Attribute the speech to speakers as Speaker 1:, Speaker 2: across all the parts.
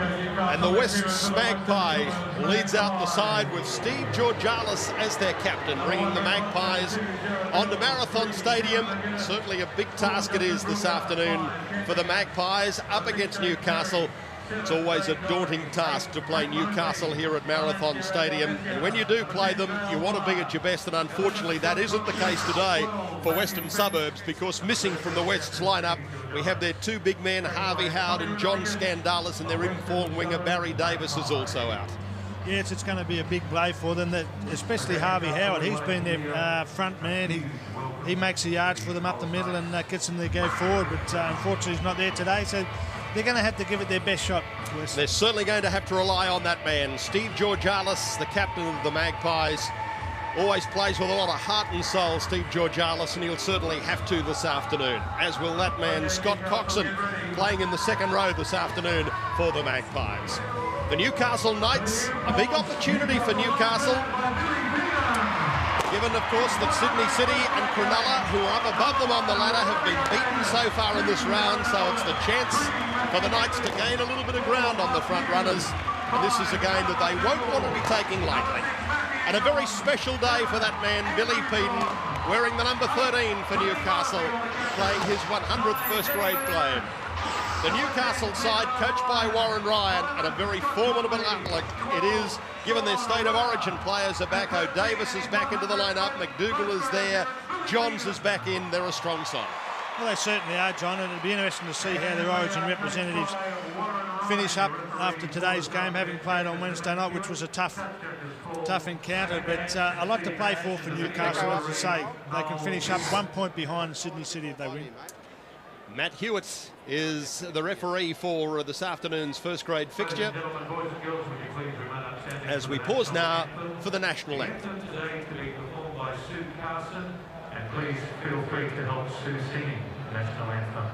Speaker 1: And the West's Magpie leads out the side with Steve Georgalis as their captain, bringing the Magpies onto Marathon Stadium. Certainly a big task it is this afternoon for the Magpies up against Newcastle. It's always a daunting task to play Newcastle here at Marathon Stadium. And when you do play them, you want to be at your best. And unfortunately, that isn't the case today for Western Suburbs, because missing from the West's lineup, we have their two big men, Harvey Howard and John Skandalis, and their informed winger, Barry Davis, is also out.
Speaker 2: Yes, it's going to be a big blow for them, especially Harvey Howard. He's been their front man. He makes the yards for them up the middle and gets them to go forward. But unfortunately, he's not there today. So they're going to have to give it their best shot, Wes.
Speaker 1: They're certainly going to have to rely on that man. Steve Georgalis, the captain of the Magpies, always plays with a lot of heart and soul, Steve Georgalis, and he'll certainly have to this afternoon, as will that man, Scott Coxon, playing in the second row this afternoon for the Magpies. The Newcastle Knights, a big opportunity for Newcastle, given, of course, that Sydney City and Cronulla, who are up above them on the ladder, have been beaten so far in this round, so it's the chance for the Knights to gain a little bit of ground on the front runners, and this is a game that they won't want to be taking lightly. And a very special day for that man, Billy Peden, wearing the number 13 for Newcastle, playing his 100th first-grade game. The Newcastle side, coached by Warren Ryan, and a very formidable outlook it is, given their state of origin players are back. O'Davis is back into the lineup, McDougall is there, Johns is back in. They're a strong side.
Speaker 2: Well, they certainly are, John, and it'll be interesting to see how their origin representatives finish up after today's game, having played on Wednesday night, which was a tough encounter. But I like to play for Newcastle, as I say. They can finish up 1 point behind Sydney City if they win.
Speaker 1: Matt Hewitt is the referee for this afternoon's first-grade fixture, as we pause now for the national anthem.
Speaker 3: And please feel free to help Sue singing the national anthem.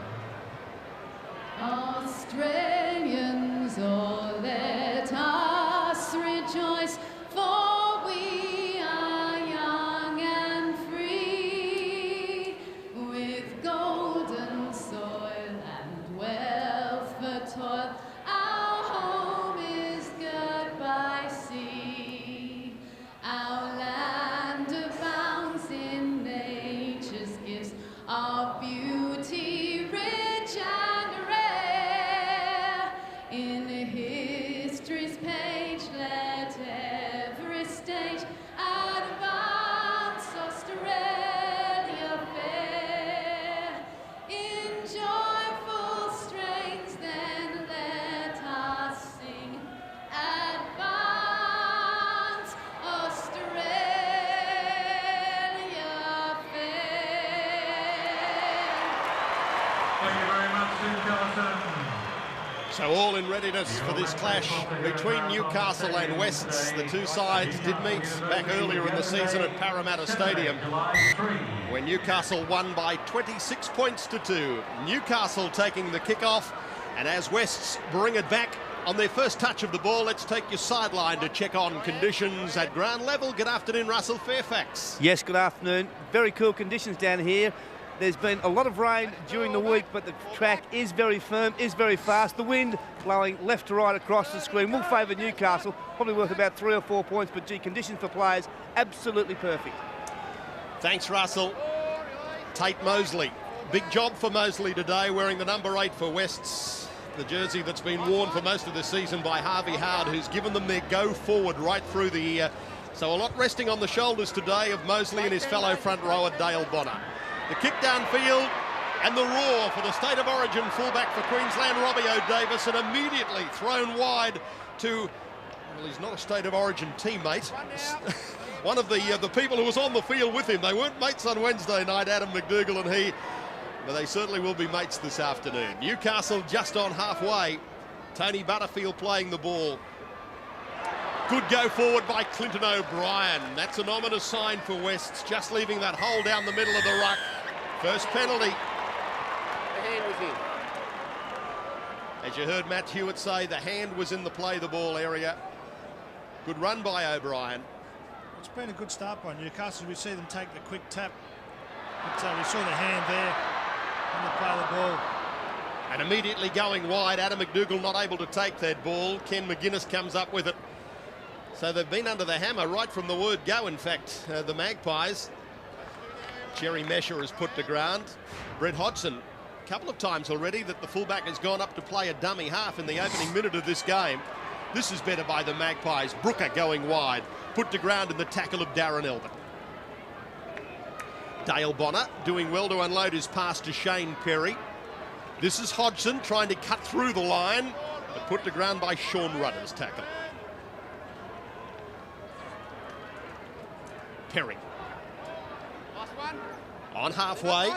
Speaker 4: Australians, oh, let us rejoice, for we are young and free, with golden soil and wealth for toil. Our home is girt by sea. Our land abounds in nature's gifts of beauty, rich and rare. In history's page, let every state advance Australia fair. In joyful strains, then let us sing, advance Australia fair.
Speaker 3: Thank you very much, Sue Carson.
Speaker 1: So all in readiness for this clash between Newcastle and Wests. The two sides did meet back earlier in the season at Parramatta Stadium, when Newcastle won by 26 points to 2. Newcastle taking the kickoff, and as Wests bring it back on their first touch of the ball, let's take your sideline to check on conditions at ground level. Good afternoon, Russell Fairfax.
Speaker 5: Yes, good afternoon. Very cool conditions down here. There's been a lot of rain during the week, but the track is very firm, is very fast. The wind blowing left to right across the screen will favour Newcastle, probably worth about 3 or 4 points, but gee, conditions for players, absolutely perfect.
Speaker 1: Thanks, Russell. Tate Mosley. Big job for Mosley today, wearing the number 8 for Wests, the jersey that's been worn for most of the season by Harvey Howard, who's given them their go forward right through the year. So a lot resting on the shoulders today of Mosley and his fellow front rower, Dale Bonner. The kick downfield and the roar for the state of origin fullback for Queensland, Robbie O'Davis, and immediately thrown wide to, well, he's not a state of origin teammate, one of the people who was on the field with him. They weren't mates on Wednesday night, Adam McDougall and he, but they certainly will be mates this afternoon. Newcastle just on halfway. Tony Butterfield playing the ball. Good go forward by Clinton O'Brien. That's an ominous sign for Wests, just leaving that hole down the middle of the ruck. First penalty. The hand was in. As you heard Matt Hewitt say, the hand was in the play the ball area. Good run by O'Brien.
Speaker 2: It's been a good start by Newcastle. We see them take the quick tap. But we saw the hand there on the play of the ball.
Speaker 1: And immediately going wide, Adam McDougall not able to take that ball. Ken McGuinness comes up with it. So they've been under the hammer right from the word go, in fact, the Magpies. Jerry Mesher has put to ground. Brett Hodson, a couple of times already that the fullback has gone up to play a dummy half in the opening minute of this game. This is better by the Magpies. Brooker going wide, put to ground in the tackle of Darren Albert. Dale Bonner doing well to unload his pass to Shane Perry. This is Hodson trying to cut through the line, but put to ground by Sean Rudder's tackle. Perry. On halfway.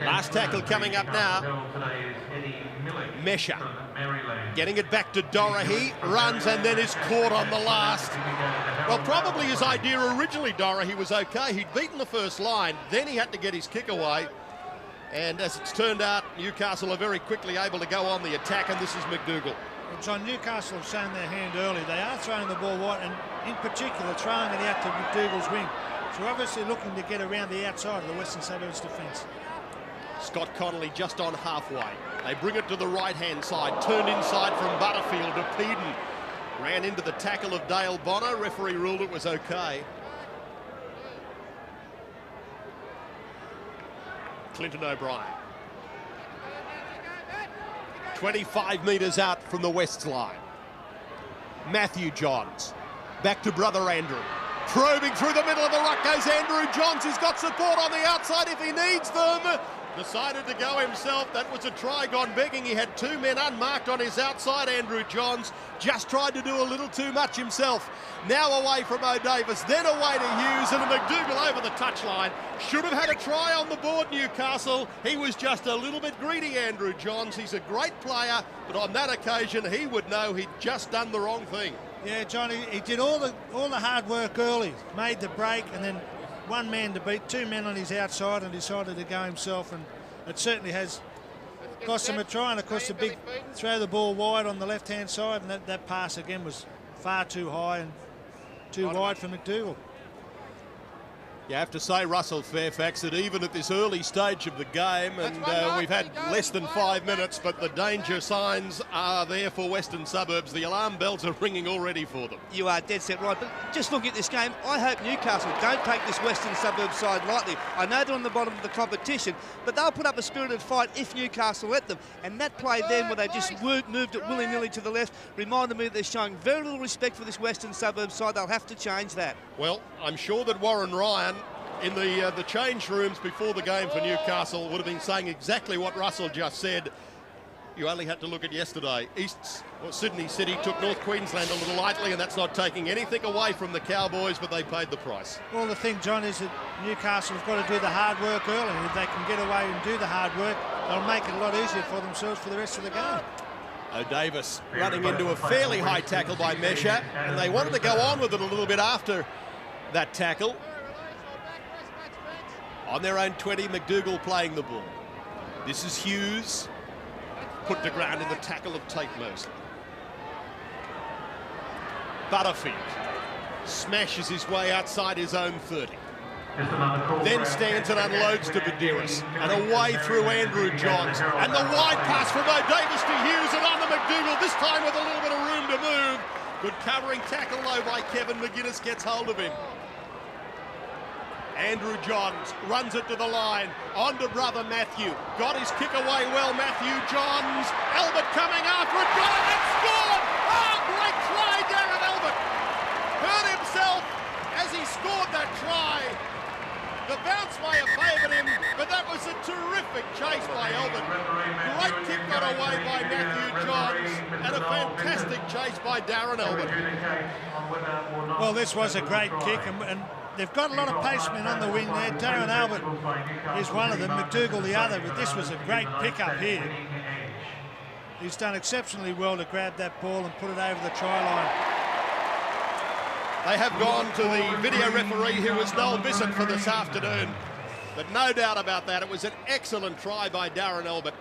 Speaker 1: Last tackle coming up now. Mesher. Getting it back to Dorahy. Runs and then is caught on the last. Well, probably his idea originally, Dorahy, was okay. He'd beaten the first line. Then he had to get his kick away. And as it's turned out, Newcastle are very quickly able to go on the attack, and this is McDougall.
Speaker 2: Well, John, Newcastle have shown their hand early. They are throwing the ball wide, and in particular throwing it out to McDougall's wing. So obviously looking to get around the outside of the Western Suburbs defence.
Speaker 1: Scott Connolly just on halfway. They bring it to the right-hand side. Turned inside from Butterfield to Peden. Ran into the tackle of Dale Bonner. Referee ruled it was okay. Clinton O'Brien. 25 metres out from the West's line. Matthew Johns. Back to brother Andrew. Probing through the middle of the ruck goes Andrew Johns. He's got support on the outside if he needs them. Decided to go himself. That was a try gone begging. He had two men unmarked on his outside. Andrew Johns just tried to do a little too much himself. Now away from O'Davis, then away to Hughes, and McDougall over the touchline. Should have had a try on the board, Newcastle. He was just a little bit greedy, Andrew Johns. He's a great player, but on that occasion, he would know he'd just done the wrong thing.
Speaker 2: Yeah, Johnny, he did all the hard work early. Made the break, and then one man to beat, two men on his outside, and decided to go himself, and it certainly has cost him a try. And of course the big throw the ball wide on the left hand side, and that pass again was far too high and too wide for McDougall. You have to say, Russell Fairfax, that even at this early stage of the game, and we've had less than 5 minutes, but the danger signs are there for Western Suburbs. The alarm bells are ringing already for them.
Speaker 5: You are dead set right, but just look at this game. I hope Newcastle don't take this Western Suburbs side lightly. I know they're on the bottom of the competition, but they'll put up a spirited fight if Newcastle let them. And that play then, where they just moved it willy-nilly to the left, reminded me that they're showing very little respect for this Western Suburbs side. They'll have to change that.
Speaker 1: Well, I'm sure that Warren Ryan in the change rooms before the game for Newcastle would have been saying exactly what Russell just said. You only had to look at yesterday. Sydney City took North Queensland a little lightly, and that's not taking anything away from the Cowboys, but they paid the price. Well, the thing, John, is that Newcastle have got to do the hard work early, and if they can get away and do the hard work, they'll make it a lot easier for themselves for the rest of the game. O'Davis running into a fairly high tackle by Mesher, and they wanted to go on with it a little bit after that tackle. On their own 20, McDougall playing the ball. This is Hughes, put to ground in the tackle of Tate Mosley. Butterfield smashes his way outside his own 30. Then stands and unloads to Badiris, and away through Andrew Johns, and the wide pass from O'Davis to Hughes and on to McDougall, this time with a little bit of room to move. Good covering tackle though by Kevin. McGuinness gets hold of him. Andrew Johns runs it to the line, on to brother Matthew. Got his kick away well, Matthew Johns. Albert coming after it, got it and scored! Oh, great try, Darren Albert. Hurt himself as he scored that try. The bounce may have favoured him, but that was a terrific chase by Albert. Great kick got away by Matthew Johns, and a fantastic chase by Darren Albert. Well, this was a great kick, and they've got a lot of pacemen on the wing there. Darren Albert is one of them, McDougall the other, but this was a great pick-up here. He's done exceptionally well to grab that ball and put it over the try line. They have gone to the video referee, who was Noel Bissett, for this afternoon. But no doubt about that, it was an excellent try by Darren Albert.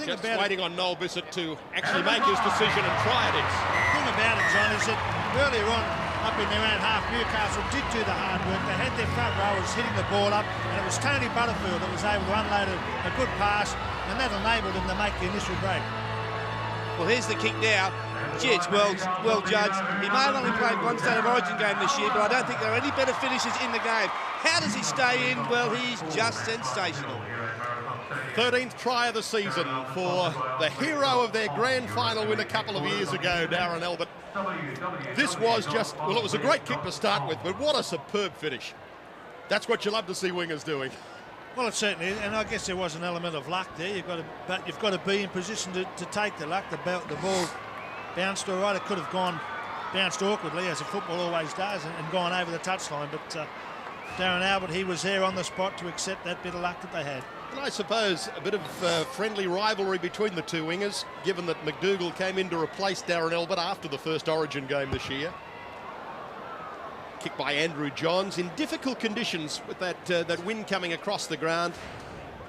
Speaker 1: Just waiting on Noel Bissett to actually make his decision, and try it is. The thing about it, John, is that earlier on, up in their own half, Newcastle did do the hard work. They had their front rowers hitting the ball up, and it was Tony Butterfield that was able to unload a good pass
Speaker 2: and that enabled him to make the initial break.
Speaker 5: Well, here's the kick now. Gee, it's well judged. He may have only played one State of Origin game this year, but I don't think there are any better finishers in the game. How does he stay in? Well, he's just sensational.
Speaker 1: 13th try of the season for the hero of their grand final win a couple of years ago, Darren Albert. This was just, well, it was a great kick to start with, but what a superb finish. That's what you love to see wingers doing.
Speaker 2: Well, it certainly is, and I guess there was an element of luck there. You've got to be in position to take the luck. The ball bounced all right. It could have bounced awkwardly, as a football always does, and gone over the touchline. But Darren Albert, he was there on the spot to accept that bit of luck that they had.
Speaker 1: And I suppose a bit of friendly rivalry between the two wingers, given that McDougall came in to replace Darren Albert after the first Origin game this year. Kick by Andrew Johns in difficult conditions with that wind coming across the ground.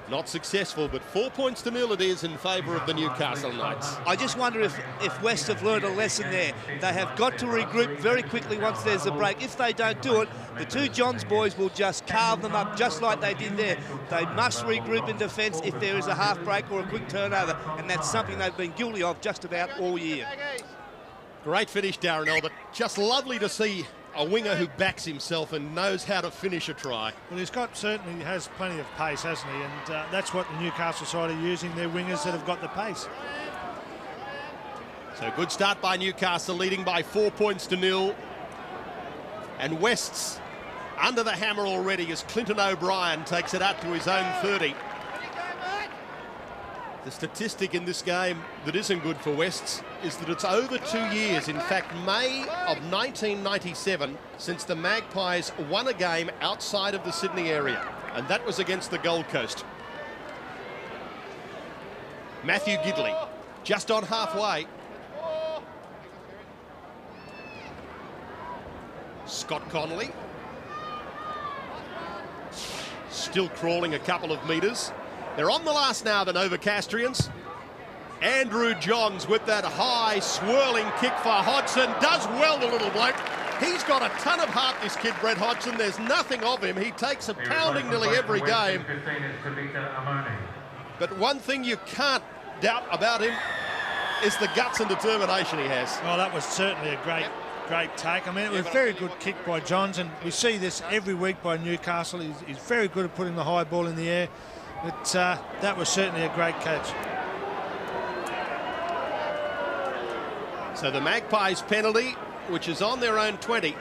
Speaker 1: Not successful, but 4 points to 0 it is in favour of the Newcastle Knights.
Speaker 5: I just wonder if West have learned a lesson there. They have got to regroup very quickly once there's a break. If they don't do it, the two Johns boys will just carve them up just like they did there. They must regroup in defence if there is a half break or a quick turnover, and that's something they've been guilty of just about all year.
Speaker 1: Great finish, Darren Albert. Just lovely to see a winger who backs himself and knows how to finish a try.
Speaker 2: Well, certainly has plenty of pace, hasn't he? And that's what the Newcastle side are using, their wingers that have got the pace.
Speaker 1: So good start by Newcastle, leading by 4 points to 0. And West's under the hammer already as Clinton O'Brien takes it out to his own 30. The statistic in this game that isn't good for Wests is that it's over 2 years, in fact May of 1997, since the Magpies won a game outside of the Sydney area, and that was against the Gold Coast. Matthew Gidley just on halfway. Scott Connolly still crawling a couple of metres. They're on the last now, the Novocastrians. Andrew Johns with that high swirling kick for Hodson. Does well, the little bloke. He's got a ton of heart, this kid, Brett Hodson. There's nothing of him. He takes a pounding nearly every game. But one thing you can't doubt about him is the guts and determination he has.
Speaker 2: Well, that was certainly a great take. I mean, it was a very good kick by Johns, and we see this every week by Newcastle. He's very good at putting the high ball in the air. But that was certainly a great catch.
Speaker 1: So the Magpies penalty, which is on their own 20.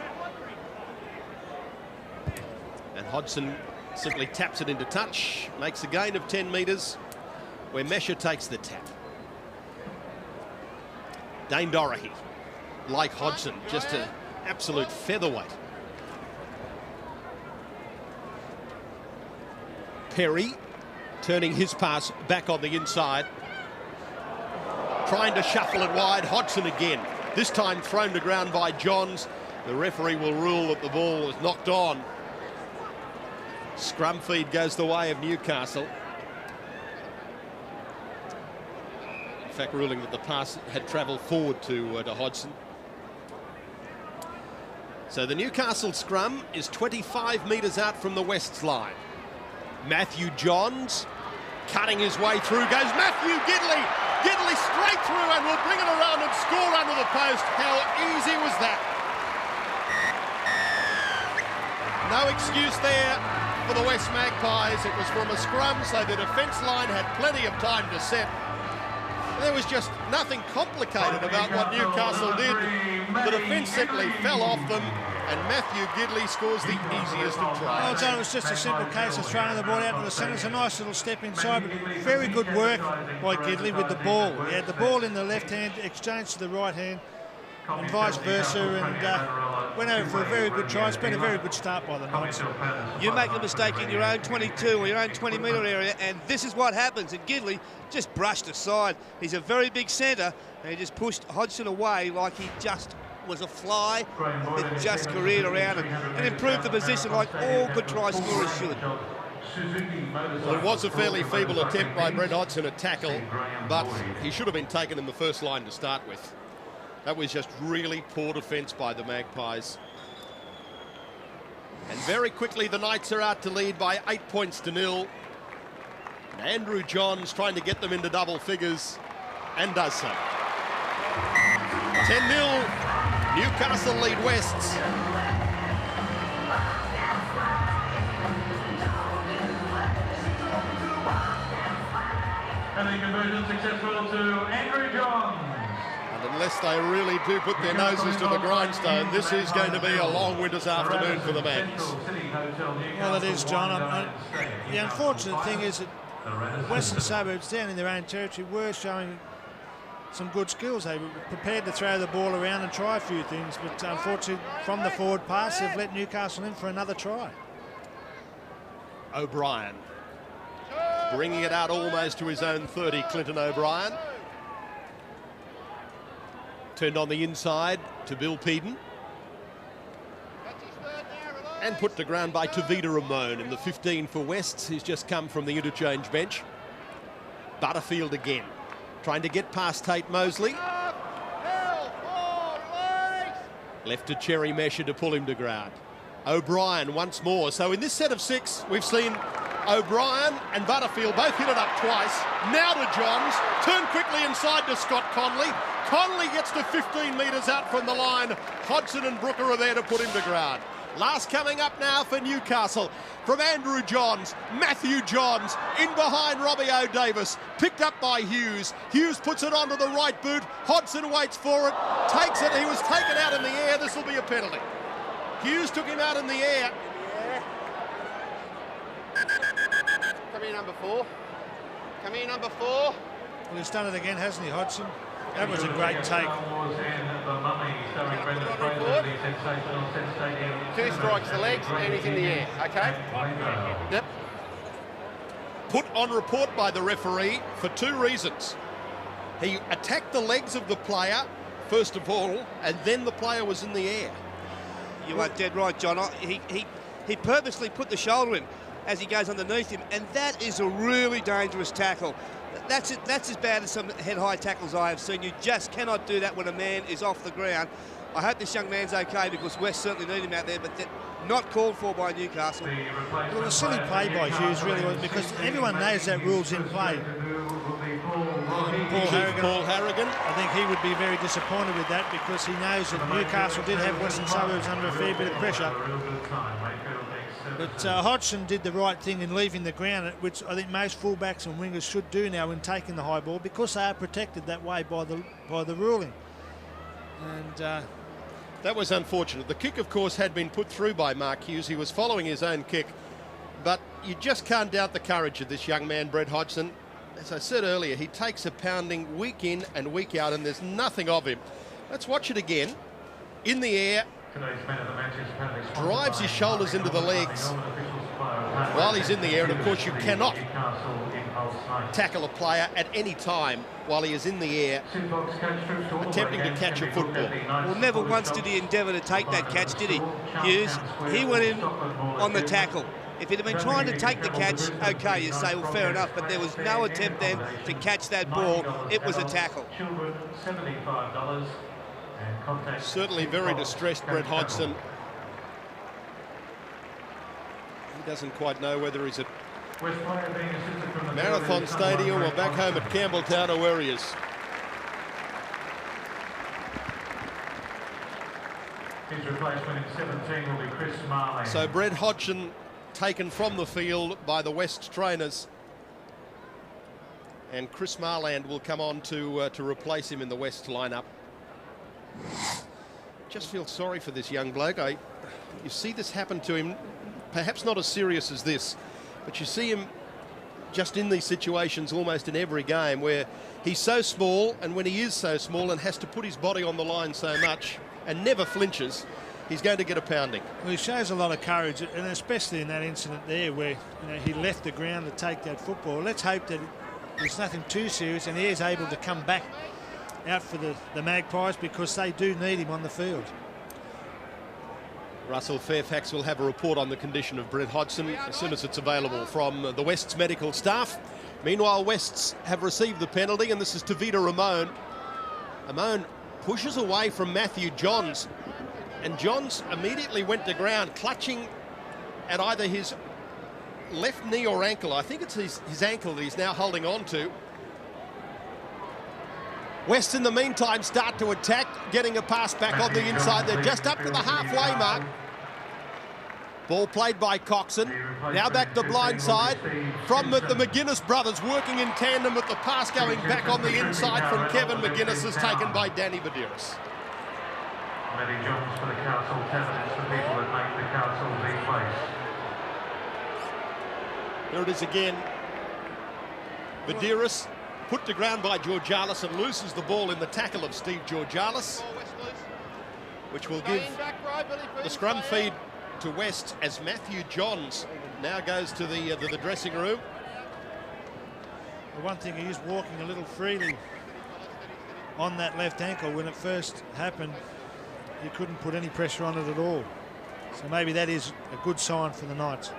Speaker 1: And Hodson simply taps it into touch, makes a gain of 10 metres, where Mesher takes the tap. Dane Dorahy, like Hodson, just an absolute featherweight. Perry turning his pass back on the inside, trying to shuffle it wide. Hodson again, this time thrown to ground by Johns. The referee will rule that the ball was knocked on. Scrum feed goes the way of Newcastle. In fact, ruling that the pass had travelled forward to Hodson. So the Newcastle scrum is 25 metres out from the West's line. Matthew Johns cutting his way through goes Matthew Gidley. Gidley straight through and will bring it around and score under the post. How easy was that? No excuse there for the West Magpies. It was from a scrum, so the defence line had plenty of time to set. There was just nothing complicated about what Newcastle did. The defence simply fell off them, and Matthew Gidley scores the easiest of tries.
Speaker 2: Well, John, it was just a simple case of throwing the ball out to the centre. It's a nice little step inside, but very good work by Gidley with the ball. He had the ball in the left hand, exchanged to the right hand, and vice versa, and went over for a very good try. It's been a very good start by the Knights.
Speaker 5: You make a mistake in your own 22 or your own 20-metre area, and this is what happens. And Gidley just brushed aside. He's a very big centre, and he just pushed Hodson away like he just was a fly that just careered around and improved the position like all good try scorers should.
Speaker 1: Well, it was a fairly feeble attempt by Brett Hodson at tackle, but he should have been taken in the first line to start with. That was just really poor defence by the Magpies. And very quickly the Knights are out to lead by 8 points to 0. And Andrew Johns trying to get them into double figures and does so. 10-0, Newcastle lead Wests.
Speaker 3: And the conversion successful to Andrew Johns.
Speaker 1: And unless they really do put their noses to the grindstone, this is going to be a long winter's afternoon for the Magpies.
Speaker 2: Well, it is, John. The unfortunate thing is that Western Suburbs down in their own territory were showing some good skills. They were prepared to throw the ball around and try a few things, but unfortunately from the forward pass they've let Newcastle in for another try.
Speaker 1: O'Brien bringing it out almost to his own 30, Clinton O'Brien. Turned on the inside to Bill Peden. And put to ground by Tavita Ramon in the 15 for Wests, who's just come from the interchange bench. Butterfield again, trying to get past Tate Mosley. Left to Cherry Mesher to pull him to ground. O'Brien once more. So in this set of 6, we've seen O'Brien and Butterfield both hit it up twice. Now to Johns. Turn quickly inside to Scott Conley. Conley gets to 15 metres out from the line. Hodson and Brooker are there to put him to ground. Last coming up now for Newcastle from Andrew Johns. Matthew Johns in behind Robbie O'Davis. Picked up by Hughes. Hughes puts it onto the right boot. Hodson waits for it. Takes it. He was taken out in the air. This will be a penalty. Hughes took him out in the air.
Speaker 6: Come here, number 4. Come here, number 4.
Speaker 2: Well, he's done it again, hasn't he, Hodson? That was a great take.
Speaker 6: 2 strikes the legs and he's in the air, okay? Yep.
Speaker 1: Put on report by the referee for 2 reasons. He attacked the legs of the player, first of all, and then the player was in the air.
Speaker 5: You are dead right, John. He purposely put the shoulder in as he goes underneath him, and that is a really dangerous tackle. That's as bad as some head-high tackles I have seen. You just cannot do that when a man is off the ground. I hope this young man's okay, because West certainly need him out there, but not called for by Newcastle.
Speaker 2: Well, it was a silly play by Hughes, really, was, because everyone knows that rule's in play.
Speaker 1: Paul Harrigan.
Speaker 2: I think he would be very disappointed with that, because he knows that Newcastle did have Western Suburbs under a fair bit of pressure. But Hodson did the right thing in leaving the ground, which I think most fullbacks and wingers should do now when taking the high ball, because they are protected that way by the ruling. And
Speaker 1: that was unfortunate. The kick, of course, had been put through by Mark Hughes. He was following his own kick. But you just can't doubt the courage of this young man, Brett Hodson. As I said earlier, he takes a pounding week in and week out, and there's nothing of him. Let's watch it again. In the air. Drives his shoulders into the legs while he's in the air, and of course you cannot tackle a player at any time while he is in the air attempting to catch a football.
Speaker 5: Well, never once did he endeavour to take that catch, did he, Hughes? He went in on the tackle. If he'd have been trying to take the catch, okay, you say, well, fair enough, but there was no attempt then to catch that ball. It was a tackle.
Speaker 1: Certainly very distressed, Brett Hodson. He doesn't quite know whether he's at Marathon Stadium or back home at Campbelltown or where he is.
Speaker 3: His replacement in 17 will be Chris Marley.
Speaker 1: So Brett Hodson taken from the field by the West trainers, and Chris Marland will come on to replace him in the West lineup. Just feel sorry for this young bloke. You see this happen to him, perhaps not as serious as this, but you see him just in these situations almost in every game where he's so small, and when he is so small and has to put his body on the line so much and never flinches, he's going to get a pounding.
Speaker 2: Well, he shows a lot of courage, and especially in that incident there where he left the ground to take that football. Let's hope that there's nothing too serious and he is able to come back out for the Magpies, because they do need him on the field.
Speaker 1: Russell Fairfax will have a report on the condition of Brett Hodson as soon as it's available from the West's medical staff. Meanwhile, Wests have received the penalty, and this is Tavita Ramon. Ramon pushes away from Matthew Johns, and Johns immediately went to ground, clutching at either his left knee or ankle. I think it's his ankle that he's now holding on to. West, in the meantime, start to attack, getting a pass back on the inside. They're just up to the halfway mark. Ball played by Hodson. Now back to blind side from the McGuinness brothers, working in tandem with the pass going back on the inside from Kevin McGuinness, is taken by Danny Badiris.
Speaker 3: Many jumps for the council, 10 minutes for people that make the council the place.
Speaker 1: Here it is again. Badiris put to ground by Georgalis and loses the ball in the tackle of Steve Georgalis, which will give the scrum feed to West as Matthew Johns now goes to the dressing room.
Speaker 2: The one thing, he is walking a little freely on that left ankle. When it first happened, he couldn't put any pressure on it at all. So maybe that is a good sign for the Knights.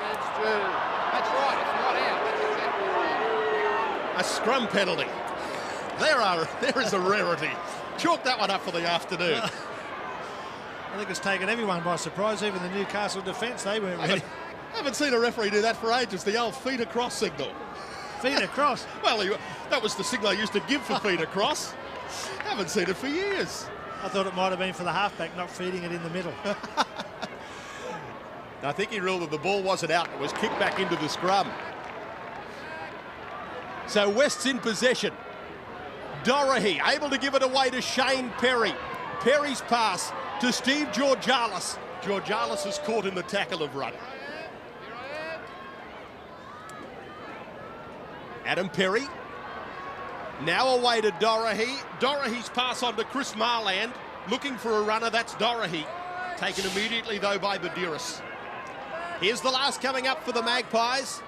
Speaker 6: That's true. That's right. It's not out. That's exactly right.
Speaker 1: A scrum penalty. There is a rarity. Chalk that one up for the afternoon.
Speaker 2: I think it's taken everyone by surprise, even the Newcastle defence. They weren't ready.
Speaker 1: I haven't seen a referee do that for ages, the old feet across signal.
Speaker 2: Feet across?
Speaker 1: Well, that was the signal I used to give for feet across. Haven't seen it for years.
Speaker 2: I thought it might have been for the halfback not feeding it in the middle.
Speaker 1: I think he ruled that the ball wasn't out. It was kicked back into the scrum. So West's in possession. Dorahy able to give it away to Shane Perry. Perry's pass to Steve Georgalis. Georgalis is caught in the tackle of Rudd. Adam Perry. Now away to Dorahy. Dorahy's pass on to Chris Marland. Looking for a runner, that's Dorahy. Taken immediately, though, by Badiris. Here's the last coming up for the Magpies.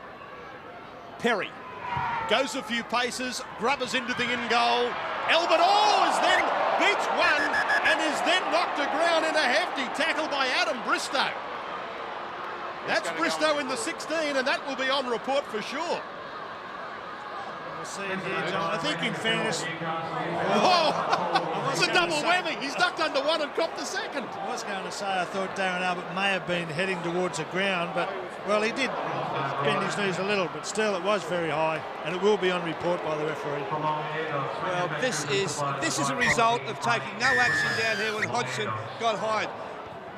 Speaker 1: Perry goes a few paces, grubbers into the in goal. Albert is then beats one and is then knocked to ground in a hefty tackle by Adam Bristow. That's Bristow in the 16, and that will be on report for sure.
Speaker 2: We'll see it here, John. I think, in fairness,
Speaker 1: it's a double whammy. He's ducked under one and copped the second.
Speaker 2: I was going to say I thought Darren Albert may have been heading towards the ground, but, well, he did bend his knees a little, but still it was very high, and it will be on report by the referee.
Speaker 5: Well, this is a result of taking no action down here when Hodson got high.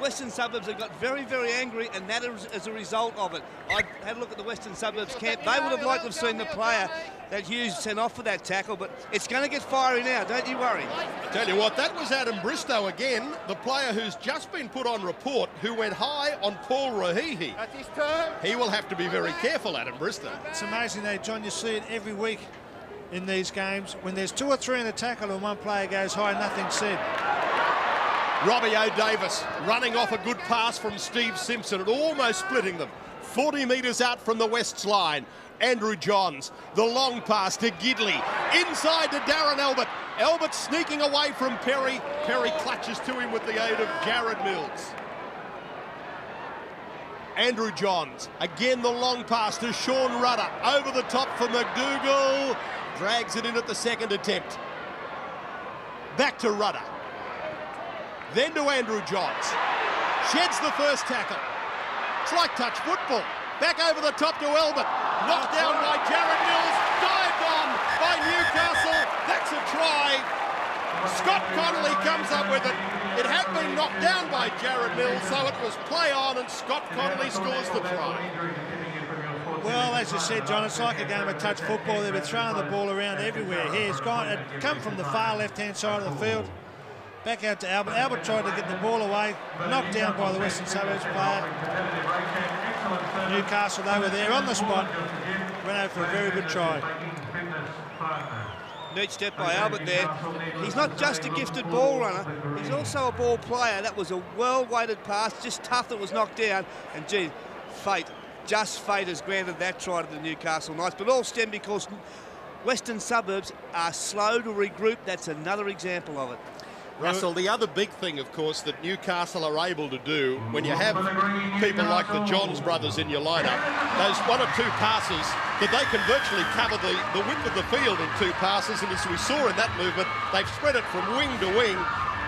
Speaker 5: Western Suburbs have got very, very angry, and that is as a result of it. I had a look at the Western Suburbs camp. They would have liked to have seen the player that Hughes sent off for that tackle, but it's going to get fiery now, don't you worry.
Speaker 1: Tell you what, that was Adam Bristow again, the player who's just been put on report, who went high on Paul Rahihi.
Speaker 6: That's his turn.
Speaker 1: He will have to be very careful, Adam Bristow.
Speaker 2: It's amazing though, John, you see it every week in these games. When there's two or three in the tackle and one player goes high, nothing's said.
Speaker 1: Robbie O'Davis running off a good pass from Steve Simpson and almost splitting them. 40 metres out from the West's line. Andrew Johns, the long pass to Gidley. Inside to Darren Albert. Albert sneaking away from Perry. Perry clutches to him with the aid of Jared Mills. Andrew Johns, again the long pass to Sean Rudder. Over the top for McDougall. Drags it in at the second attempt. Back to Rudder. Then to Andrew Johns. Sheds the first tackle. It's like touch football. Back over the top to Albert. Knocked down by Jared Mills. Dived on by Newcastle. That's a try. Scott Connolly comes up with it. It had been knocked down by Jared Mills, so it was play on, and Scott Connolly scores the try.
Speaker 2: Well, as you said, John, it's like a game of touch football. They've been throwing the ball around everywhere. Here, it's come from the far left-hand side of the field. Back out to Albert. Albert tried to get the ball away, knocked down by the Western Suburbs player. Newcastle, they were there on the spot. Went out for a very good try.
Speaker 5: Neat step by Albert there. He's not just a gifted ball runner, he's also a ball player. That was a well-weighted pass, just tough that was knocked down. And gee, fate has granted that try to the Newcastle Knights. But all stemmed because Western Suburbs are slow to regroup. That's another example of it.
Speaker 1: Russell, the other big thing, of course, that Newcastle are able to do when you have people like the Johns brothers in your lineup, those one or two passes that they can virtually cover the width of the field in two passes, and as we saw in that movement, they've spread it from wing to wing,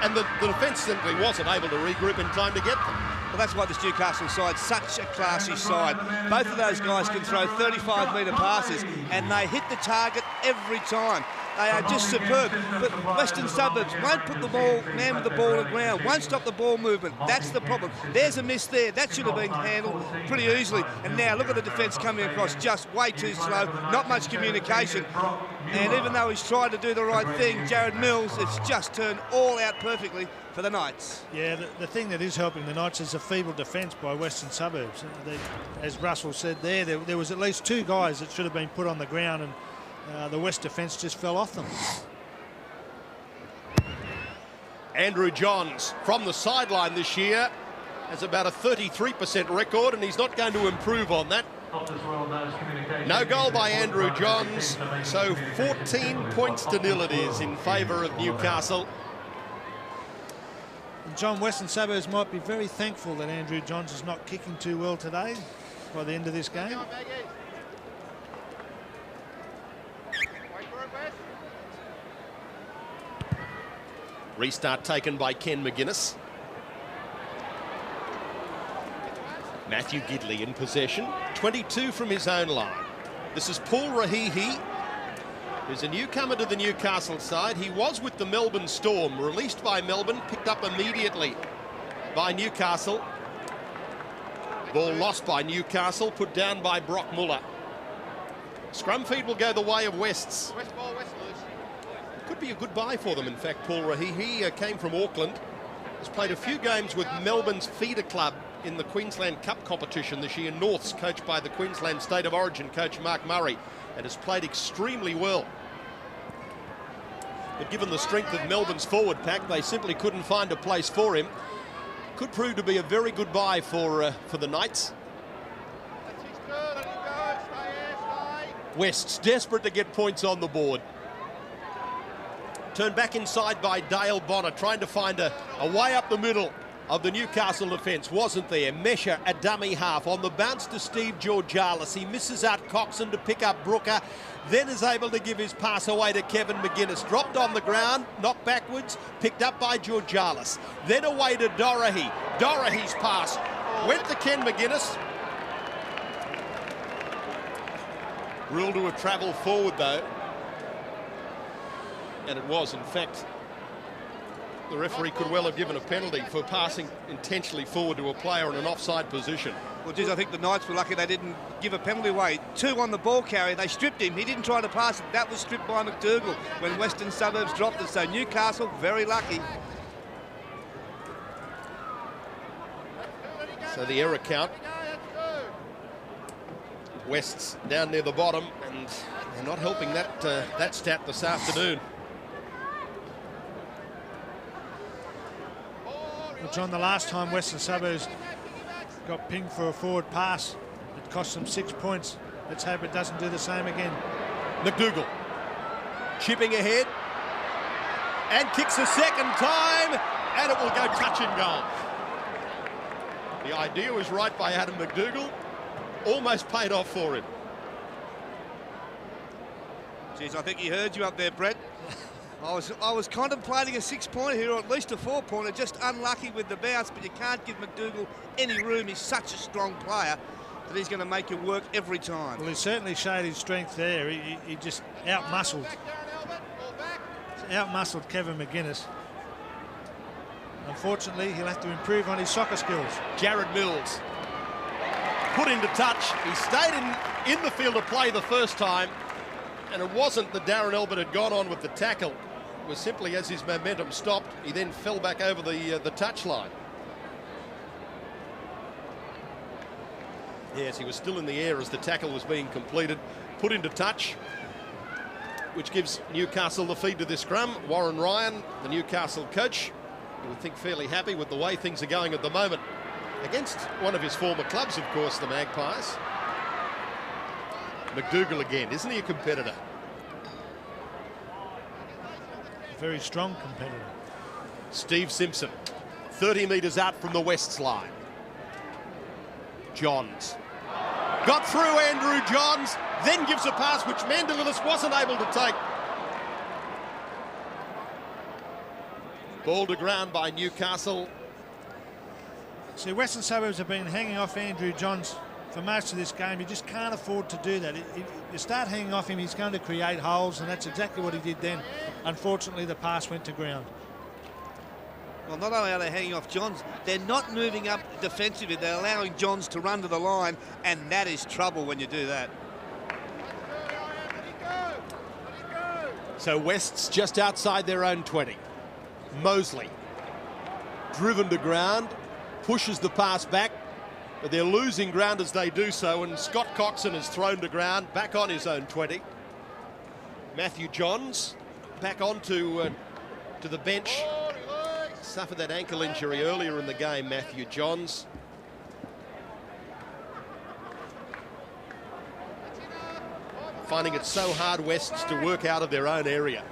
Speaker 1: and the defence simply wasn't able to regroup in time to get them.
Speaker 5: Well, that's why this Newcastle side's such a classy side. Both of those guys can throw 35-metre passes, and they hit the target every time. They are just superb. But Western Suburbs won't put the man with the ball on the ground, won't stop the ball movement. That's the problem. There's a miss there. That should have been handled pretty easily. And now look at the defence coming across, just way too slow, not much communication. And even though he's tried to do the right thing, Jared Mills, it's just turned all out perfectly for the Knights.
Speaker 2: Yeah, the thing that is helping the Knights is a feeble defence by Western Suburbs. As Russell said there was at least 2 guys that should have been put on the ground, and the West defence just fell off them.
Speaker 1: Andrew Johns from the sideline this year has about a 33% record, and he's not going to improve on that. No goal by Andrew Johns, so 14 points to 0 it is in favour of Newcastle.
Speaker 2: And John, Western Suburbs might be very thankful that Andrew Johns is not kicking too well today by the end of this game.
Speaker 1: Restart taken by Ken McGuinness. Matthew Gidley in possession, 22 from his own line. This is Paul Rahihi, who's a newcomer to the Newcastle side. He was with the Melbourne Storm, released by Melbourne, picked up immediately by Newcastle. Ball lost by Newcastle, put down by Brock Muller. Scrum feed will go the way of Wests.
Speaker 6: West ball, West loose.
Speaker 1: Could be a good buy for them, in fact, Paul Rahihi came from Auckland. Has played a few games with Melbourne's feeder club in the Queensland Cup competition this year. Norths, coached by the Queensland State of Origin coach Mark Murray, and has played extremely well. But given the strength of Melbourne's forward pack, they simply couldn't find a place for him. Could prove to be a very good buy for the Knights. West's desperate to get points on the board. Turned back inside by Dale Bonner, trying to find a way up the middle of the Newcastle defence. Wasn't there. Mesha, a dummy half. On the bounce to Steve Georgalis. He misses out Coxon to pick up Brooker. Then is able to give his pass away to Kevin McGuinness. Dropped on the ground, knocked backwards, picked up by Georgalis. Then away to Dorahy. Dorahy's pass went to Ken McGuinness. Rule to a travel forward, though. And it was, in fact, the referee could well have given a penalty for passing intentionally forward to a player in an offside position.
Speaker 5: Well, geez, I think the Knights were lucky they didn't give a penalty away. 2 on the ball carrier, they stripped him. He didn't try to pass it. That was stripped by McDougall when Western Suburbs dropped it. So Newcastle, very lucky.
Speaker 1: So the error count. West's down near the bottom, and they're not helping that stat this afternoon.
Speaker 2: Well, John, the last time Western Suburbs got pinged for a forward pass, it cost them 6 points. Let's hope it doesn't do the same again.
Speaker 1: McDougall chipping ahead and kicks a second time, and it will go touch and goal. The idea was right by Adam McDougall, almost paid off for him.
Speaker 5: Geez, I think he heard you up there, Brett. I was contemplating a 6-pointer here, or at least a 4-pointer, just unlucky with the bounce, but you can't give McDougall any room. He's such a strong player that he's going to make it work every time.
Speaker 2: Well, he certainly showed his strength there. He just out-muscled Kevin McGuinness. Unfortunately, he'll have to improve on his soccer skills.
Speaker 1: Jared Mills put into touch. He stayed in the field of play the first time, and it wasn't that Darren Albert had gone on with the tackle. It was simply as his momentum stopped, he then fell back over the touchline. Yes, he was still in the air as the tackle was being completed. Put into touch, which gives Newcastle the feed to this scrum. Warren Ryan, the Newcastle coach, you would think fairly happy with the way things are going at the moment. Against one of his former clubs, of course, the Magpies. McDougall again, isn't he a competitor?
Speaker 2: A very strong competitor.
Speaker 1: Steve Simpson, 30 metres out from the West's line. Johns. Got through Andrew Johns, then gives a pass which Mandalilis wasn't able to take. Ball to ground by Newcastle.
Speaker 2: See, Western Suburbs have been hanging off Andrew Johns for most of this game. You just can't afford to do that. You start hanging off him, he's going to create holes, and that's exactly what he did then. Unfortunately, the pass went to ground.
Speaker 5: Well, not only are they hanging off Johns, they're not moving up defensively. They're allowing Johns to run to the line, and that is trouble when you do that.
Speaker 1: So West's just outside their own 20. Mosley, driven to ground, pushes the pass back, but they're losing ground as they do so, and Scott Coxon is thrown to ground, back on his own 20. Matthew Johns back onto to the bench. Suffered that ankle injury earlier in the game, Matthew Johns. Finding it so hard, Wests, to work out of their own area.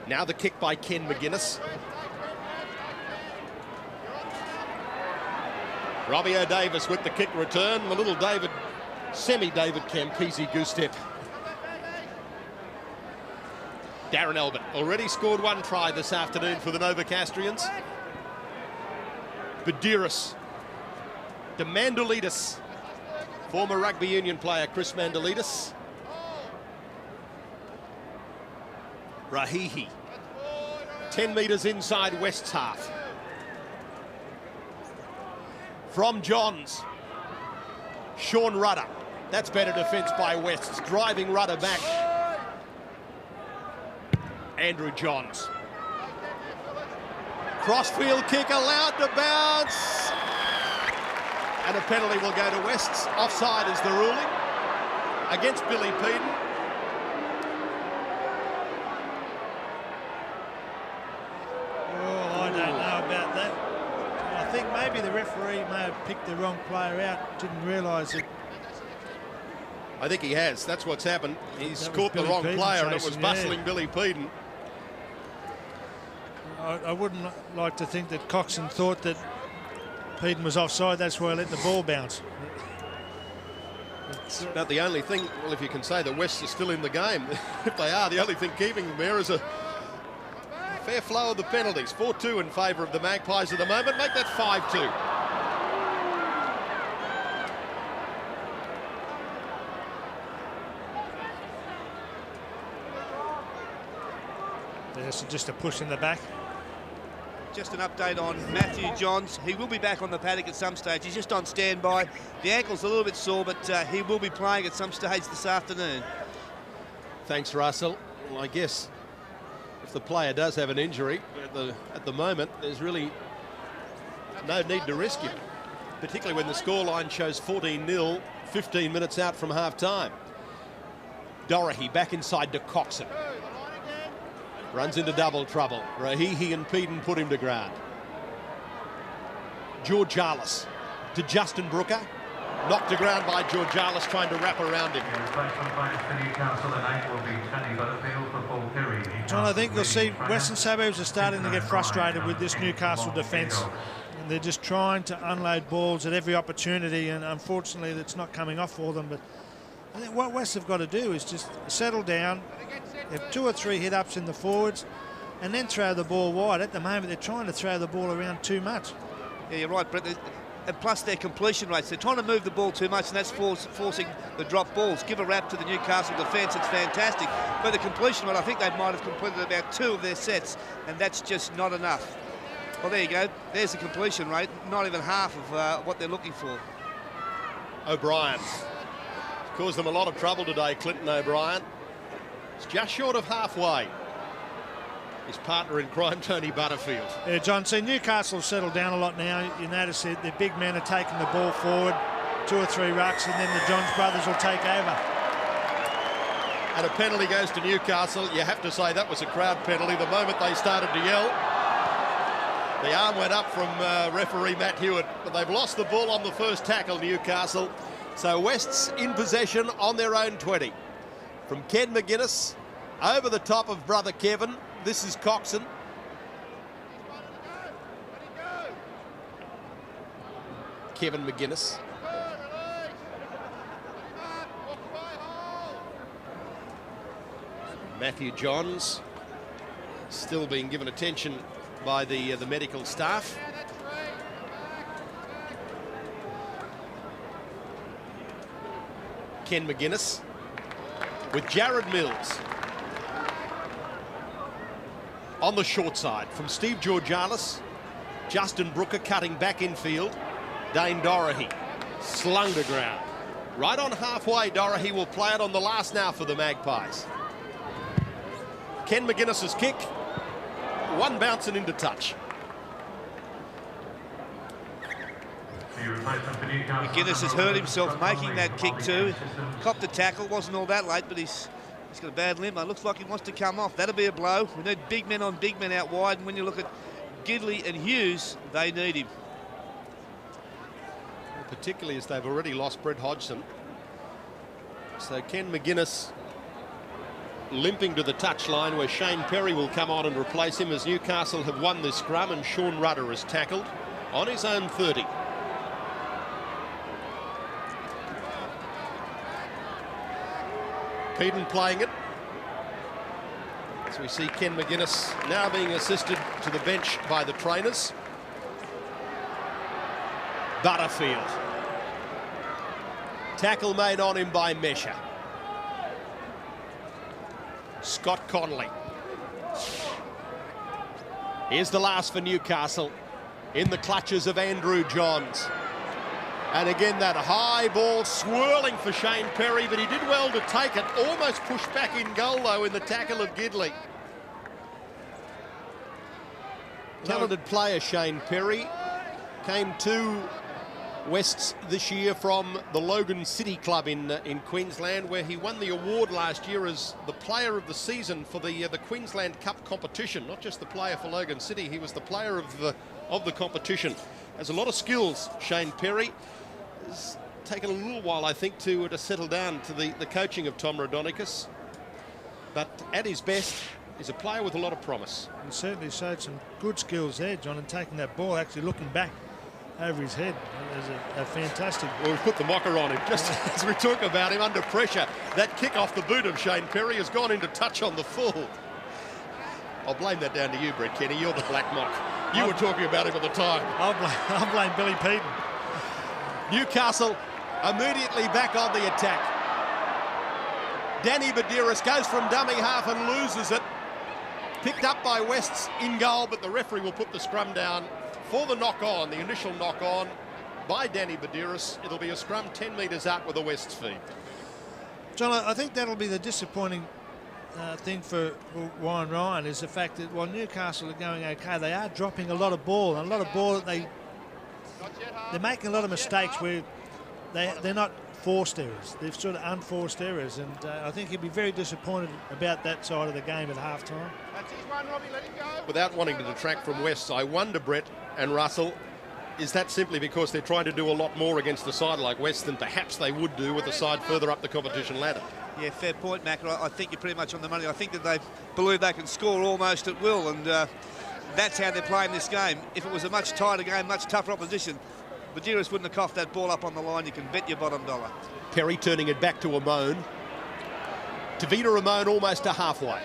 Speaker 1: Now the kick by Ken McGuinness. Robbie O'Davis with the kick return. The little semi-David Campese goose step. Darren Albert already scored one try this afternoon for the Novocastrians. Badiris. De Mandolidis. Former rugby union player Chris Mandolidis. Rahihi. 10 metres inside West's half. From Johns. Sean Rudder. That's better defence by West's. Driving Rudder back. Andrew Johns. Crossfield kick allowed to bounce. And a penalty will go to West's. Offside is the ruling against Billy Peden.
Speaker 2: Oh, I don't know about that. I think maybe the referee may have picked the wrong player out, didn't realise it.
Speaker 1: I think he has. That's what's happened. He's caught the wrong player, and it was bustling Billy Peden.
Speaker 2: I wouldn't like to think that Coxon thought that Peden was offside. That's why I let the ball bounce.
Speaker 1: It's about the only thing, well, if you can say that West are still in the game. If they are, the only thing keeping them there is a fair flow of the penalties. 4-2 in favour of the Magpies at the moment. Make that 5-2.
Speaker 2: There's just a push in the back.
Speaker 5: Just an update on Matthew Johns. He will be back on the paddock at some stage. He's just on standby. The ankle's a little bit sore, but he will be playing at some stage this afternoon.
Speaker 1: Thanks, Russell. Well, I guess if the player does have an injury at the moment, there's really no need to risk him, particularly when the scoreline shows 14-0, 15 minutes out from half-time. Dorahy back inside to Coxon. Runs into double trouble. Rahihi and Peden put him to ground. Georgialis to Justin Brooker. Knocked to ground by Georgialis, trying to wrap around him.
Speaker 2: John, I think you'll see Western Suburbs are starting to get frustrated with this Newcastle defence. And they're just trying to unload balls at every opportunity, and unfortunately that's not coming off for them. But I think what West have got to do is just settle down, have 2 or 3 hit-ups in the forwards, and then throw the ball wide. At the moment, they're trying to throw the ball around too much.
Speaker 5: Yeah, you're right, Brett. And plus their completion rates. They're trying to move the ball too much, and that's forcing the drop balls. Give a rap to the Newcastle defence. It's fantastic. But the completion rate, I think they might have completed about 2 of their sets, and that's just not enough. Well, there you go. There's the completion rate. Not even half of what they're looking for.
Speaker 1: O'Brien. Caused them a lot of trouble today, Clinton O'Brien. It's just short of halfway. His partner in crime, Tony Butterfield.
Speaker 2: Yeah, John, see, Newcastle have settled down a lot now. You notice that their big men are taking the ball forward, 2 or 3 rucks, and then the Johns brothers will take over.
Speaker 1: And a penalty goes to Newcastle. You have to say that was a crowd penalty. The moment they started to yell, the arm went up from referee Matt Hewitt, but they've lost the ball on the first tackle, Newcastle. So West's in possession on their own 20. From Ken McGuinness, over the top of brother Kevin. This is Coxon. Kevin McGuinness. Matthew Johns still being given attention by the medical staff. Ken McGuinness with Jared Mills on the short side from Steve Georgalis. Justin Brooker cutting back infield. Dane Dorahy slung to ground. Right on halfway, Dorahy will play it on the last now for the Magpies. Ken McGuinness's kick, one bouncing into touch.
Speaker 5: McGuinness has hurt himself making that kick too. Copped the tackle, wasn't all that late, but he's got a bad limb. It looks like he wants to come off. That'll be a blow. We need big men on big men out wide, and when you look at Gidley and Hughes, they need him.
Speaker 1: Particularly as they've already lost Brett Hodson. So Ken McGuinness limping to the touchline, where Shane Perry will come on and replace him, as Newcastle have won this scrum and Sean Rudder has tackled on his own 30. Peden playing it. So we see Ken McGuinness now being assisted to the bench by the trainers. Butterfield. Tackle made on him by Mesha. Scott Conley. Here's the last for Newcastle in the clutches of Andrew Johns. And again, that high ball swirling for Shane Perry, but he did well to take it. Almost pushed back in goal, though, in the tackle of Gidley. Talented player, Shane Perry. Came to Wests this year from the Logan City Club in Queensland, where he won the award last year as the player of the season for the Queensland Cup competition. Not just the player for Logan City, he was the player of the competition. Has a lot of skills, Shane Perry. It's taken a little while, I think, to settle down to the coaching of Tom Raudonikis. But at his best, he's a player with a lot of promise.
Speaker 2: He certainly showed some good skills there, John, and taking that ball, actually looking back over his head. It was a fantastic...
Speaker 1: Well, we've put the mocker on him, just as we talk about him under pressure. That kick off the boot of Shane Perry has gone into touch on the full. I'll blame that down to you, Brett Kenny. You're the black mock. You were talking about him at the time.
Speaker 2: I'll blame Billy Peden.
Speaker 1: Newcastle immediately back on the attack. Danny Badiris goes from dummy half and loses it. Picked up by Wests in goal, but the referee will put the scrum down for the knock-on, the initial knock-on by Danny Badiris. It'll be a scrum 10 metres out with a Wests feed.
Speaker 2: John, I think that'll be the disappointing thing for Warren Ryan, is the fact that while Newcastle are going okay, they are dropping a lot of ball, and a lot of ball that they're making a lot of mistakes where they're not forced errors. They're sort of unforced errors, and I think he'd be very disappointed about that side of the game at half-time.
Speaker 1: Without wanting to detract from Wests, I wonder, Brett and Russell, is that simply because they're trying to do a lot more against a side like West than perhaps they would do with a side further up the competition ladder?
Speaker 5: Yeah, fair point, Mac. I think you're pretty much on the money. I think that they believe they can score almost at will, and that's how they're playing this game. If it was a much tighter game, much tougher opposition, Badiris wouldn't have coughed that ball up on the line. You can bet your bottom dollar.
Speaker 1: Perry turning it back to Amon. Tavita Amon almost to halfway.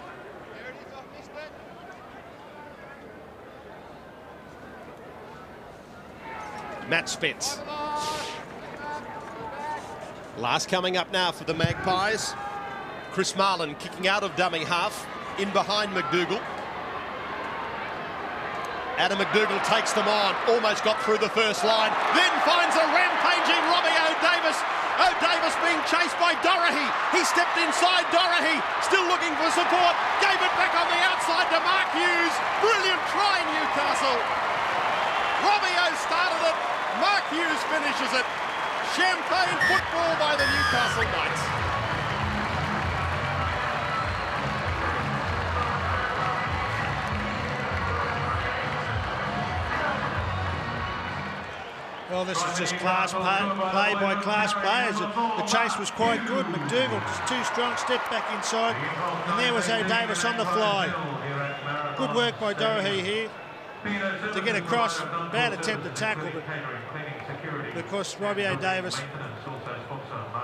Speaker 1: Matt Spence. Last coming up now for the Magpies. Chris Marlin kicking out of dummy half, in behind McDougall. Adam McDougall takes them on, almost got through the first line, then finds a rampaging Robbie O'Davis. O'Davis being chased by Dorahy. He stepped inside Dorahy, still looking for support, gave it back on the outside to Mark Hughes. Brilliant try, Newcastle. Robbie O started it, Mark Hughes finishes it. Champagne football by the Newcastle Knights.
Speaker 2: Well, this is just class play by class players. The chase was quite good. McDougall just too strong, stepped back inside, and there was O'Davis on the fly. Good work by Dorahy here to get across. Bad attempt to tackle, but of course Robbie O'Davis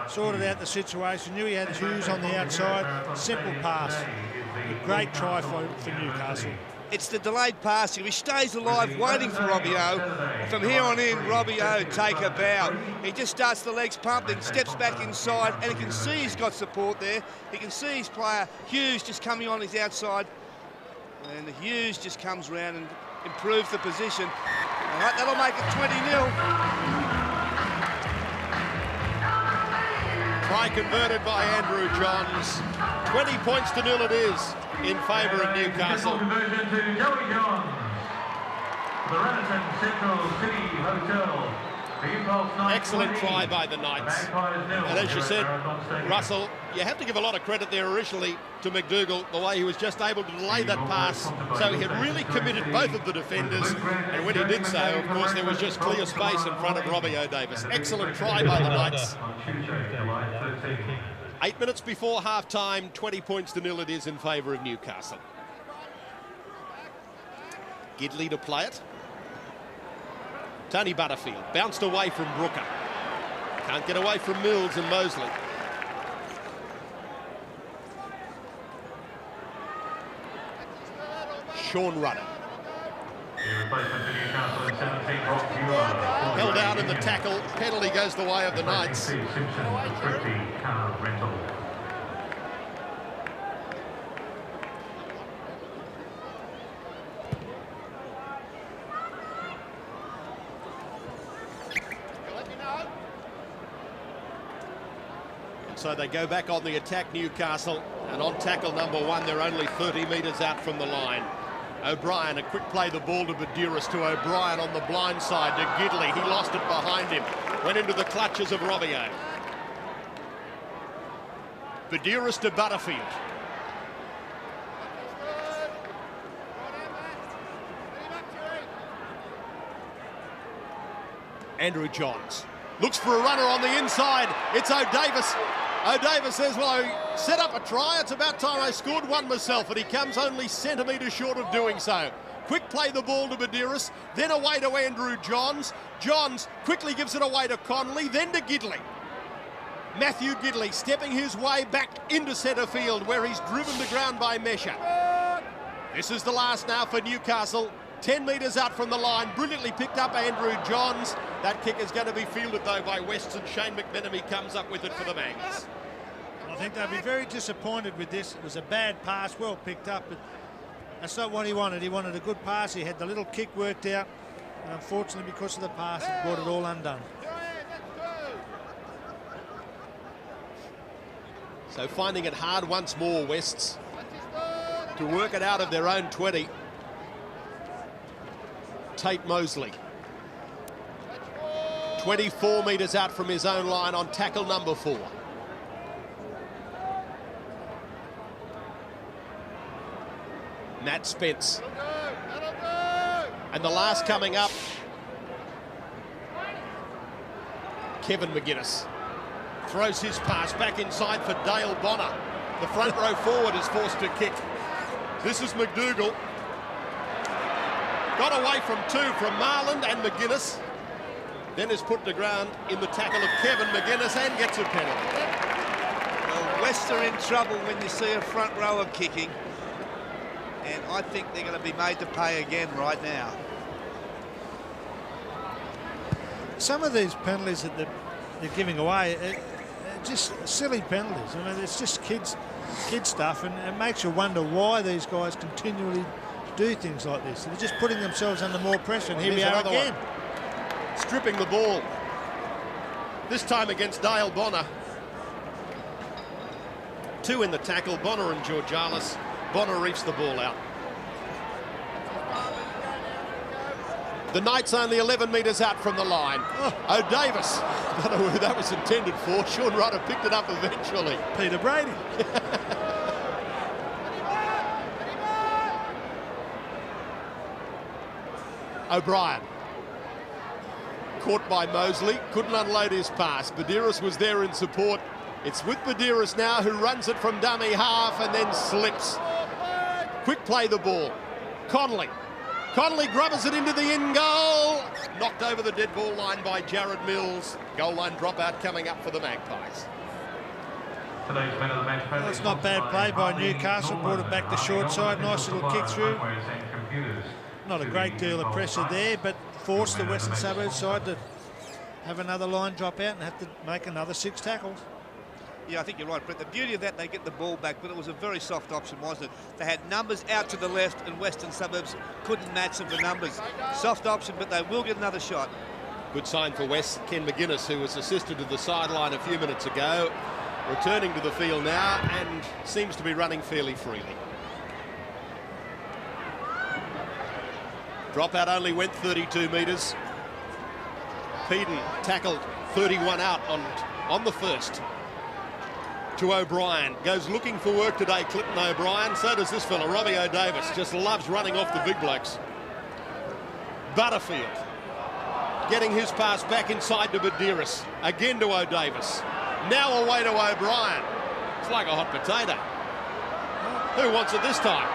Speaker 2: sorted out the situation, knew he had Hughes on the outside. Simple pass. A great try for Newcastle.
Speaker 5: It's the delayed passing. He stays alive, waiting for Robbie-O. From here on in, Robbie-O take a bow. He just starts the legs pumping, steps back inside, and he can see he's got support there. He can see his player, Hughes, just coming on his outside. And Hughes just comes round and improves the position. All right, that'll make it 20-0.
Speaker 1: Try converted by Andrew Johns. 20 points to 0 it is in favour of Newcastle.
Speaker 3: Conversion to Joey Johns. The Radisson Central City Hotel.
Speaker 1: Excellent try by the Knights. And as you said, Russell, you have to give a lot of credit there originally to McDougall, the way he was just able to delay that pass. So he had really committed both of the defenders. And when he did so, of course, there was just clear space in front of Robbie O'Davis. Excellent try by the Knights. 8 minutes before half-time, 20 points to 0 it is in favour of Newcastle. Gidley to play it. Tony Butterfield bounced away from Brooker. Can't get away from Mills and Mosley. Sean Rudder. Held out in the tackle. Penalty goes the way of the Knights. So they go back on the attack, Newcastle, and on tackle number 1, they're only 30 metres out from the line. O'Brien, a quick play, the ball to Badouris, to O'Brien on the blind side, to Gidley. He lost it behind him, went into the clutches of Robbie-O. Badouris to Butterfield. Andrew Johns looks for a runner on the inside. It's O'Davis. O'Davis says, well, I set up a try. It's about time I scored one myself, and he comes only centimetres short of doing so. Quick play the ball to Badouris, then away to Andrew Johns. Johns quickly gives it away to Conley, then to Gidley. Matthew Gidley stepping his way back into centre field, where he's driven to ground by Mesha. This is the last now for Newcastle. 10 metres out from the line, brilliantly picked up Andrew Johns. That kick is going to be fielded, though, by Wests, and Shane McMenemy comes up with it for the Mags.
Speaker 2: I think they'll be very disappointed with this. It was a bad pass, well picked up, but that's not what he wanted. He wanted a good pass. He had the little kick worked out, and unfortunately, because of the pass, it brought it all undone.
Speaker 1: So finding it hard once more, Wests, to work it out of their own 20. Tate Mosley, 24 metres out from his own line on tackle number 4. Matt Spence. And the last coming up, Kevin McGuinness. Throws his pass back inside for Dale Bonner. The front row forward is forced to kick. This is McDougall. Got away from 2 from Marland and McGuinness. Then is put to ground in the tackle of Kevin McGuinness and gets a penalty.
Speaker 5: Well, West are in trouble when you see a front rower kicking. And I think they're going to be made to pay again right now.
Speaker 2: Some of these penalties that they're giving away are just silly penalties. I mean, it's just kid stuff, and it makes you wonder why these guys continually do things like this. They're just putting themselves under more pressure, and here we are again.
Speaker 1: Stripping the ball. This time against Dale Bonner. 2 in the tackle, Bonner and Georgalis. Bonner reefs the ball out. The Knights only 11 metres out from the line. O'Davis, I don't know who that was intended for. Sean Rudder picked it up eventually.
Speaker 2: Peter Brady.
Speaker 1: O'Brien. Caught by Mosley, couldn't unload his pass. Badouris was there in support. It's with Badouris now, who runs it from dummy half and then slips. Quick play the ball. Conley. Conley grubbers it into the in goal. Knocked over the dead ball line by Jared Mills. Goal line dropout coming up for the Magpies.
Speaker 2: Well, it's not bad play by Newcastle. Brought it back to short side. Nice little kick through.
Speaker 3: McGuinness.
Speaker 2: Not a great deal of pressure there, but forced the Western Suburbs side to have another line drop out and have to make another 6 tackles.
Speaker 5: Yeah, I think you're right, Brett. The beauty of that, they get the ball back, but it was a very soft option, wasn't it? They had numbers out to the left, and Western Suburbs couldn't match them for numbers. Soft option, but they will get another shot.
Speaker 1: Good sign for West. Ken McGuinness, who was assisted to the sideline a few minutes ago, returning to the field now and seems to be running fairly freely. Dropout only went 32 metres. Peden tackled 31 out on the first. To O'Brien. Goes looking for work today, Clinton O'Brien. So does this fella, Robbie O'Davis. Just loves running off the big blokes. Butterfield getting his pass back inside to Badiris. Again to O'Davis. Now away to O'Brien. It's like a hot potato. Who wants it this time?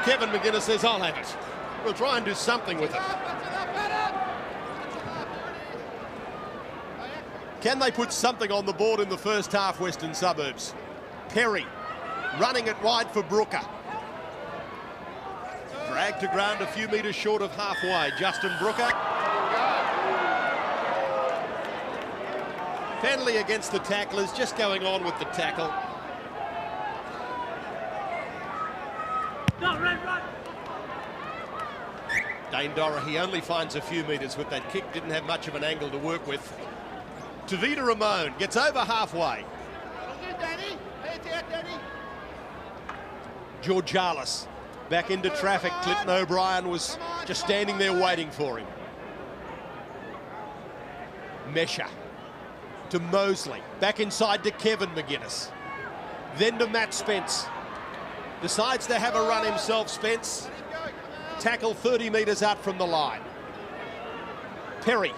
Speaker 1: Kevin McGuinness says, I'll have it. We'll try and do something with it. Can they put something on the board in the first half, Western Suburbs? Perry running it wide for Brooker. Dragged to ground a few metres short of halfway. Justin Brooker. Penalty against the tacklers, just going on with the tackle. Dane Dorothy only finds a few metres with that kick, didn't have much of an angle to work with. Tavita Ramon gets over halfway. Georgialis back into traffic. Clinton O'Brien was just standing there waiting for him. Mesha to Mosley, back inside to Kevin McGuinness. Then to Matt Spence. Decides to have a run himself, Spence. Tackle 30 metres out from the line. Perry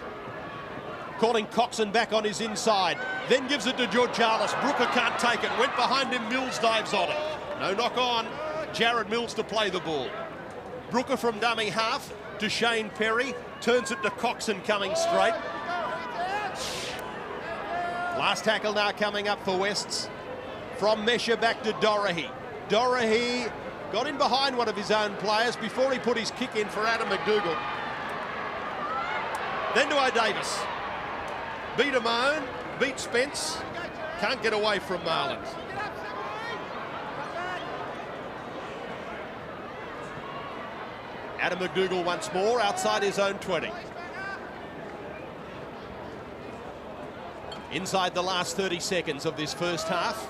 Speaker 1: calling Coxon back on his inside, then gives it to Georgialis. Brooker can't take it, went behind him, Mills dives on it. No knock on, Jared Mills to play the ball. Brooker from dummy half to Shane Perry, turns it to Coxon coming straight. Last tackle now coming up for Wests. From Mesha back to Dorothy. Dorothy got in behind one of his own players before he put his kick in for Adam McDougall. Then to O'Davis. Beat Amone, beat Spence. Can't get away from Marlin. Adam McDougall once more outside his own 20. Inside the last 30 seconds of this first half.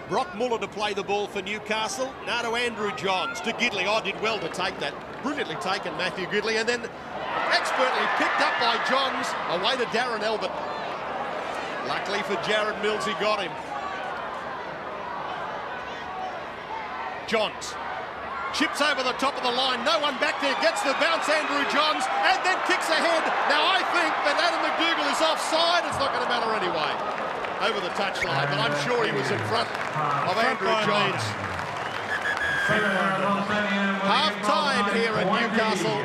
Speaker 1: Brock Muller to play the ball for Newcastle. Now to Andrew Johns, to Gidley. Oh, did well to take that. Brilliantly taken, Matthew Gidley. And then expertly picked up by Johns, away to Darren Albert. Luckily for Jared Mills, he got him. Johns chips over the top of the line. No one back there, gets the bounce, Andrew Johns, and then kicks ahead. Now I think that Adam McDougall is offside. It's not going to matter anyway. Over the touchline, but I'm sure he was in front of Andrew Johns. Half-time here at Newcastle.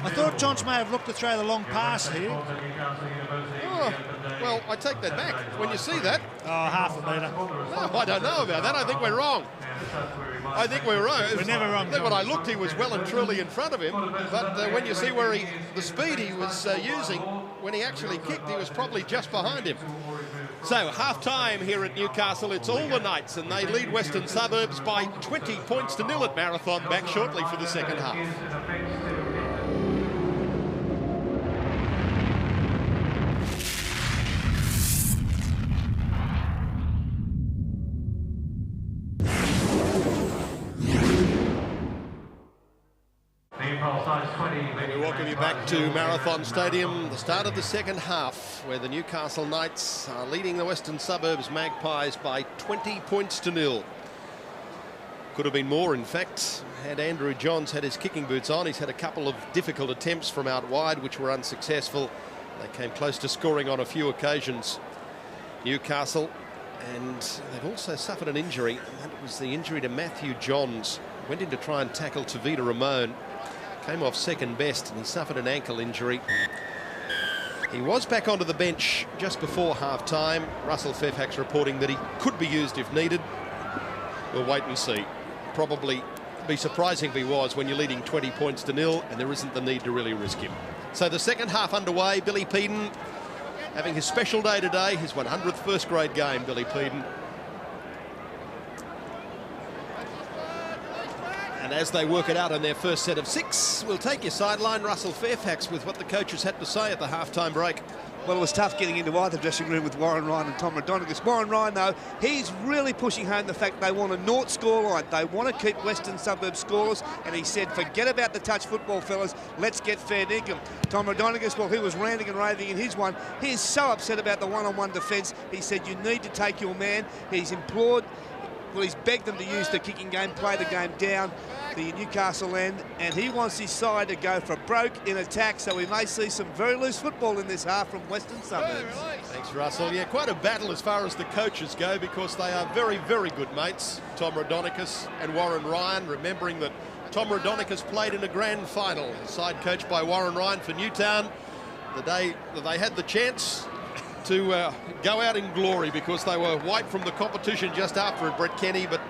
Speaker 2: I thought Johns may have looked to throw the long pass here.
Speaker 1: Oh, well, I take that back. When you see that...
Speaker 2: Oh, half a metre.
Speaker 1: Oh, I don't know about that. I think we're wrong. I think we're wrong.
Speaker 2: We're never wrong.
Speaker 1: When I looked, he was well and truly in front of him. But when you see where the speed he was using, when he actually kicked, he was probably just behind him. So, half-time here at Newcastle. It's all the Knights, and they lead Western Suburbs by 20 points to 0 at Marathon. Back shortly for the second half. We welcome you back to Marathon Stadium, the start of the second half, where the Newcastle Knights are leading the Western Suburbs Magpies by 20 points to 0. Could have been more, in fact, had Andrew Johns had his kicking boots on. He's had a couple of difficult attempts from out wide, which were unsuccessful. They came close to scoring on a few occasions, Newcastle, and they've also suffered an injury. That was the injury to Matthew Johns. Went in to try and tackle Tavita Ramon. Came off second best and he suffered an ankle injury. He was back onto the bench just before half-time. Russell Fairfax reporting that he could be used if needed. We'll wait and see. probably be surprising if he was when you're leading 20 points to nil and there isn't the need to really risk him. So the second half underway. Billy Peden having his special day today, his 100th first grade game, Billy Peden. And as they work it out in their first set of 6, we'll take your sideline, Russell Fairfax, with what the coaches had to say at the halftime break.
Speaker 5: Well, it was tough getting into either dressing room with Warren Ryan and Tom Rodonigus. Warren Ryan, though, he's really pushing home the fact they want a naught scoreline. They want to keep Western Suburbs scoreless, and he said, forget about the touch football, fellas. Let's get fair dinkum. Tom Rodonigus, well, he was ranting and raving in his one. He is so upset about the one-on-one defence. He said, you need to take your man. He's implored, well, he's begged them to use the kicking game, play the game down the Newcastle end, and he wants his side to go for broke in attack, so we may see some very loose football in this half from Western Suburbs.
Speaker 1: Thanks, Russell. Yeah, quite a battle as far as the coaches go, because they are very, very good mates, Tom Rodonigus and Warren Ryan, remembering that Tom Rodonigus played in a grand final, side coached by Warren Ryan for Newtown, the day that they had the chance to go out in glory, because they were wiped from the competition just after it, Brett Kenny, but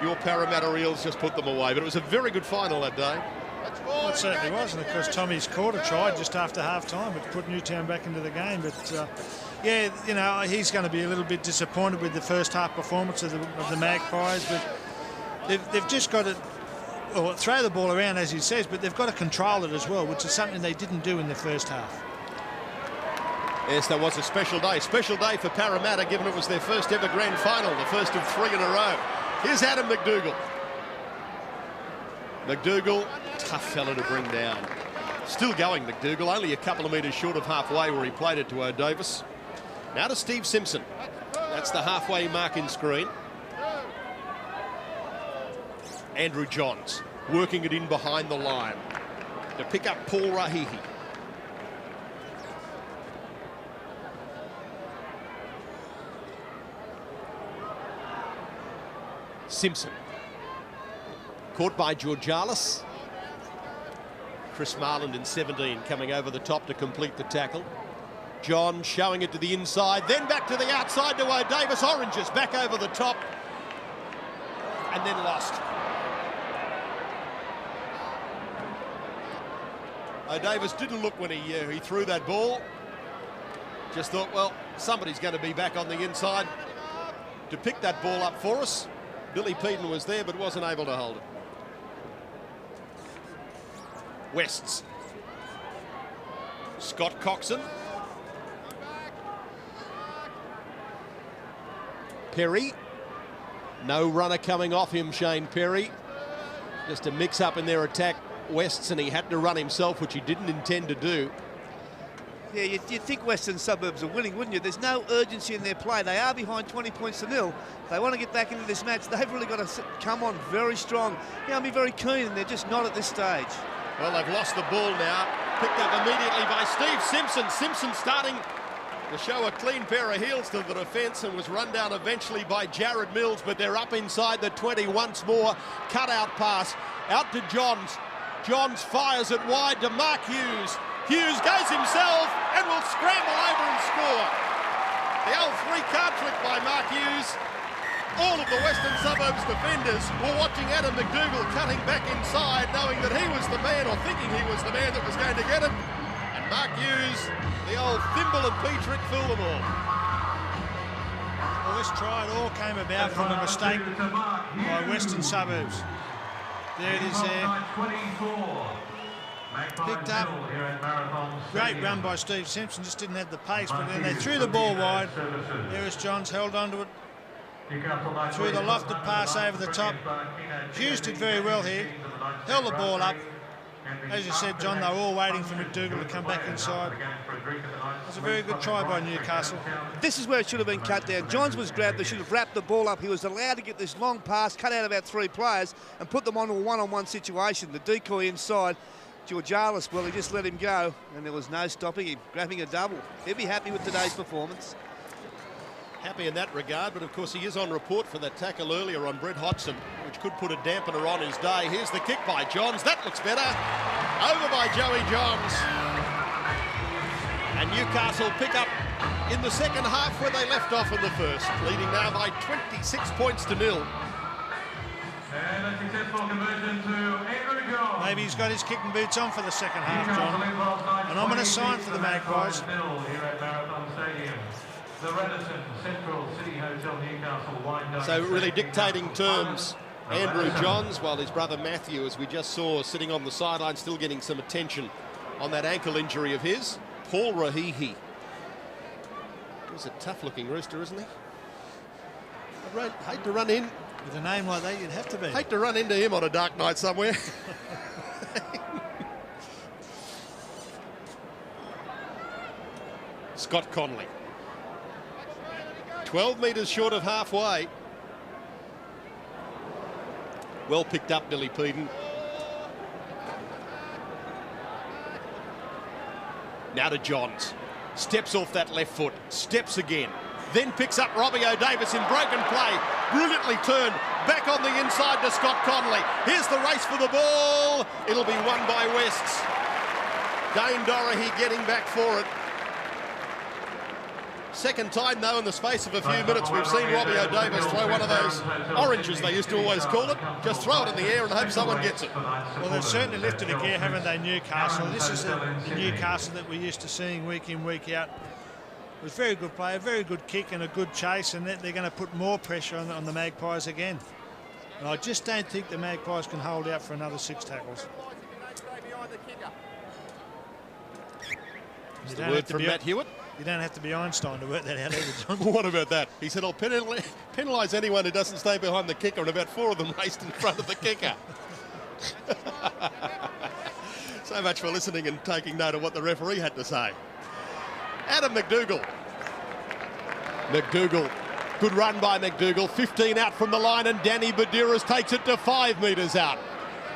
Speaker 1: your Parramatta Eels just put them away. But it was a very good final that day.
Speaker 2: Well, it certainly was, and of course Tommy's caught a try just after half-time, but put Newtown back into the game. But yeah, you know, he's going to be a little bit disappointed with the first half performance of the Magpies, but they've just got to throw the ball around, as he says, but they've got to control it as well, which is something they didn't do in the first half.
Speaker 1: Yes, that was a special day for Parramatta, given it was their first ever grand final, the first of 3 in a row. Here's Adam McDougall. McDougall, tough fella to bring down. Still going, McDougall, only a couple of metres short of halfway where he played it to O'Davis. Now to Steve Simpson. That's the halfway mark in screen. Andrew Johns working it in behind the line to pick up Paul Rahihi. Simpson. Caught by Georgialis. Chris Marland in 17 coming over the top to complete the tackle. John showing it to the inside, then back to the outside to O'Davis. Oranges back over the top and then lost. O'Davis didn't look when he threw that ball. Just thought, well, somebody's going to be back on the inside to pick that ball up for us. Billy Peden was there but wasn't able to hold it. Wests. Scott Coxon. Perry. No runner coming off him, Shane Perry. Just a mix-up in their attack, Wests, and he had to run himself, which he didn't intend to do.
Speaker 5: Yeah, you'd think Western Suburbs are winning, wouldn't you? There's no urgency in their play. They are behind 20 points to nil. They want to get back into this match. They've really got to come on very strong. Yeah, I'll be very keen, and they're just not at this stage.
Speaker 1: Well, they've lost the ball now. Picked up immediately by Steve Simpson. Simpson starting to show a clean pair of heels to the defence and was run down eventually by Jared Mills, but they're up inside the 20 once more. Cut-out pass out to Johns. Johns fires it wide to Mark Hughes. Hughes goes himself and will scramble over and score. The old 3-card trick by Mark Hughes. All of the Western Suburbs defenders were watching Adam McDougall cutting back inside, knowing that he was the man, or thinking he was the man that was going to get it. And Mark Hughes, the old thimble and pea trick, fooled them all.
Speaker 2: Well, this try, it all came about from a mistake by Western Suburbs. There it is there. Picked up. Great run by Steve Simpson, just didn't have the pace, but then they threw the ball wide. There was Johns, held onto it. Threw the lofted pass over the top. Hughes did very well here. Held the ball up. As you said, John, they were all waiting for McDougall to come back inside. It was a very good try by Newcastle.
Speaker 5: This is where it should have been cut down. Johns was grabbed. They should have wrapped the ball up. He was allowed to get this long pass, cut out about 3 players, and put them onto a one-on-one situation. The decoy inside. Georgialis, well, he just let him go, and there was no stopping him, grabbing a double. He'll be happy with today's performance.
Speaker 1: Happy in that regard, but of course he is on report for that tackle earlier on Brett Hodson, which could put a dampener on his day. Here's the kick by Johns. That looks better. Over by Joey Johns. And Newcastle pick up in the second half where they left off in the first, leading now by 26 points to nil.
Speaker 3: And a successful conversion to Andrew John.
Speaker 2: Maybe he's got his kicking boots on for the second half, John. An ominous sign for the Magpies.
Speaker 3: Here at Marathon Stadium. The Radisson Central City Hotel Newcastle wine.
Speaker 1: So really dictating terms, Andrew Johns, while his brother Matthew, as we just saw, sitting on the sideline, still getting some attention on that ankle injury of his. Paul Rahihi. He's a tough-looking rooster, isn't he? I'd hate to run in.
Speaker 2: With a name like that, you'd have to be.
Speaker 1: Hate to run into him on a dark night somewhere. Scott Conley. 12 metres short of halfway. Well picked up, Billy Peden. Now to Johns. Steps off that left foot. Steps again. Then picks up Robbie O'Davis in broken play. Brilliantly turned. Back on the inside to Scott Conley. Here's the race for the ball. It'll be won by Wests. Dane Dorahy getting back for it. Second time, though, in the space of a few minutes, we've seen Robbie O'Davis throw one of those oranges, they used to always call it. Just throw it in the air and hope someone gets it.
Speaker 2: Well, they've certainly lifted a gear, haven't they, Newcastle? This is the Newcastle that we're used to seeing week in, week out. It was a very good play, a very good kick and a good chase, and they're going to put more pressure on the Magpies again. And I just don't think the Magpies can hold out for another 6 tackles.
Speaker 1: Is the word from Matt Hewitt?
Speaker 2: You don't have to be Einstein to work that out either, John.
Speaker 1: What about that? He said, I'll penalise anyone who doesn't stay behind the kicker, and about 4 of them raced in front of the kicker. So much for listening and taking note of what the referee had to say. Adam McDougall. Good run by McDougall. 15 out from the line, and Danny Badiras takes it to 5 metres out.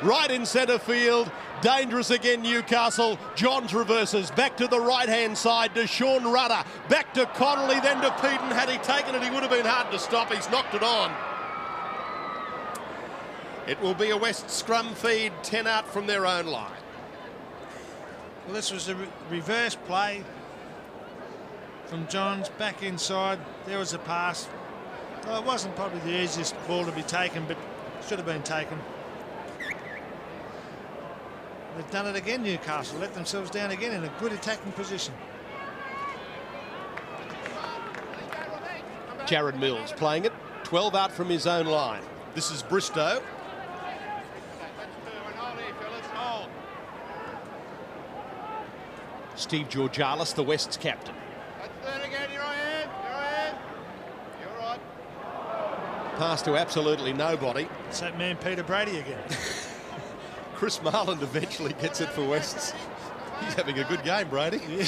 Speaker 1: Right in centre field. Dangerous again, Newcastle. Johns reverses back to the right-hand side to Sean Rudder. Back to Connolly, then to Peden. Had he taken it, he would have been hard to stop. He's knocked it on. It will be a West scrum feed, 10 out from their own line.
Speaker 2: Well, this was a reverse play from Johns back inside. There was a pass. Well, it wasn't probably the easiest ball to be taken, but should have been taken. They've done it again, Newcastle. Let themselves down again in a good attacking position.
Speaker 1: Jared Mills playing it. 12 out from his own line. This is Bristow. Steve Georgalis, the West's captain. Pass to absolutely nobody.
Speaker 2: It's that man Peter Brady again.
Speaker 1: Chris Marland eventually gets it for Wests. He's having a good game, Brady. Yeah.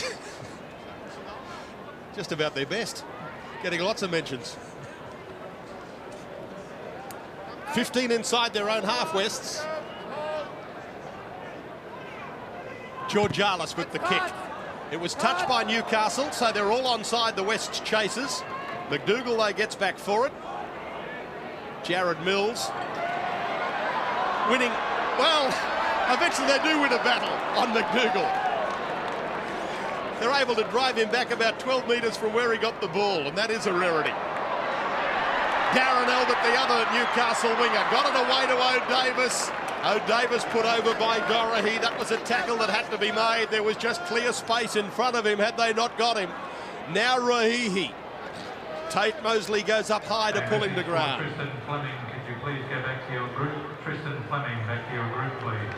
Speaker 1: Just about their best. Getting lots of mentions. 15 inside their own half, Wests. Georgalis with the kick. It was touched by Newcastle, so they're all onside the West's chasers. McDougall, though, gets back for it. Jared Mills winning. Well, eventually they do win a battle on McDougall. They're able to drive him back about 12 metres from where he got the ball, and that is a rarity. Darren Albert, the other Newcastle winger, got it away to O'Davis. O'Davis put over by Dorahy. That was a tackle that had to be made. There was just clear space in front of him had they not got him. Now Rahihi. Tate Mosley goes up high to pull him to ground.
Speaker 3: Tristan Fleming, could you please go back to your group? Tristan Fleming, back to your group, please.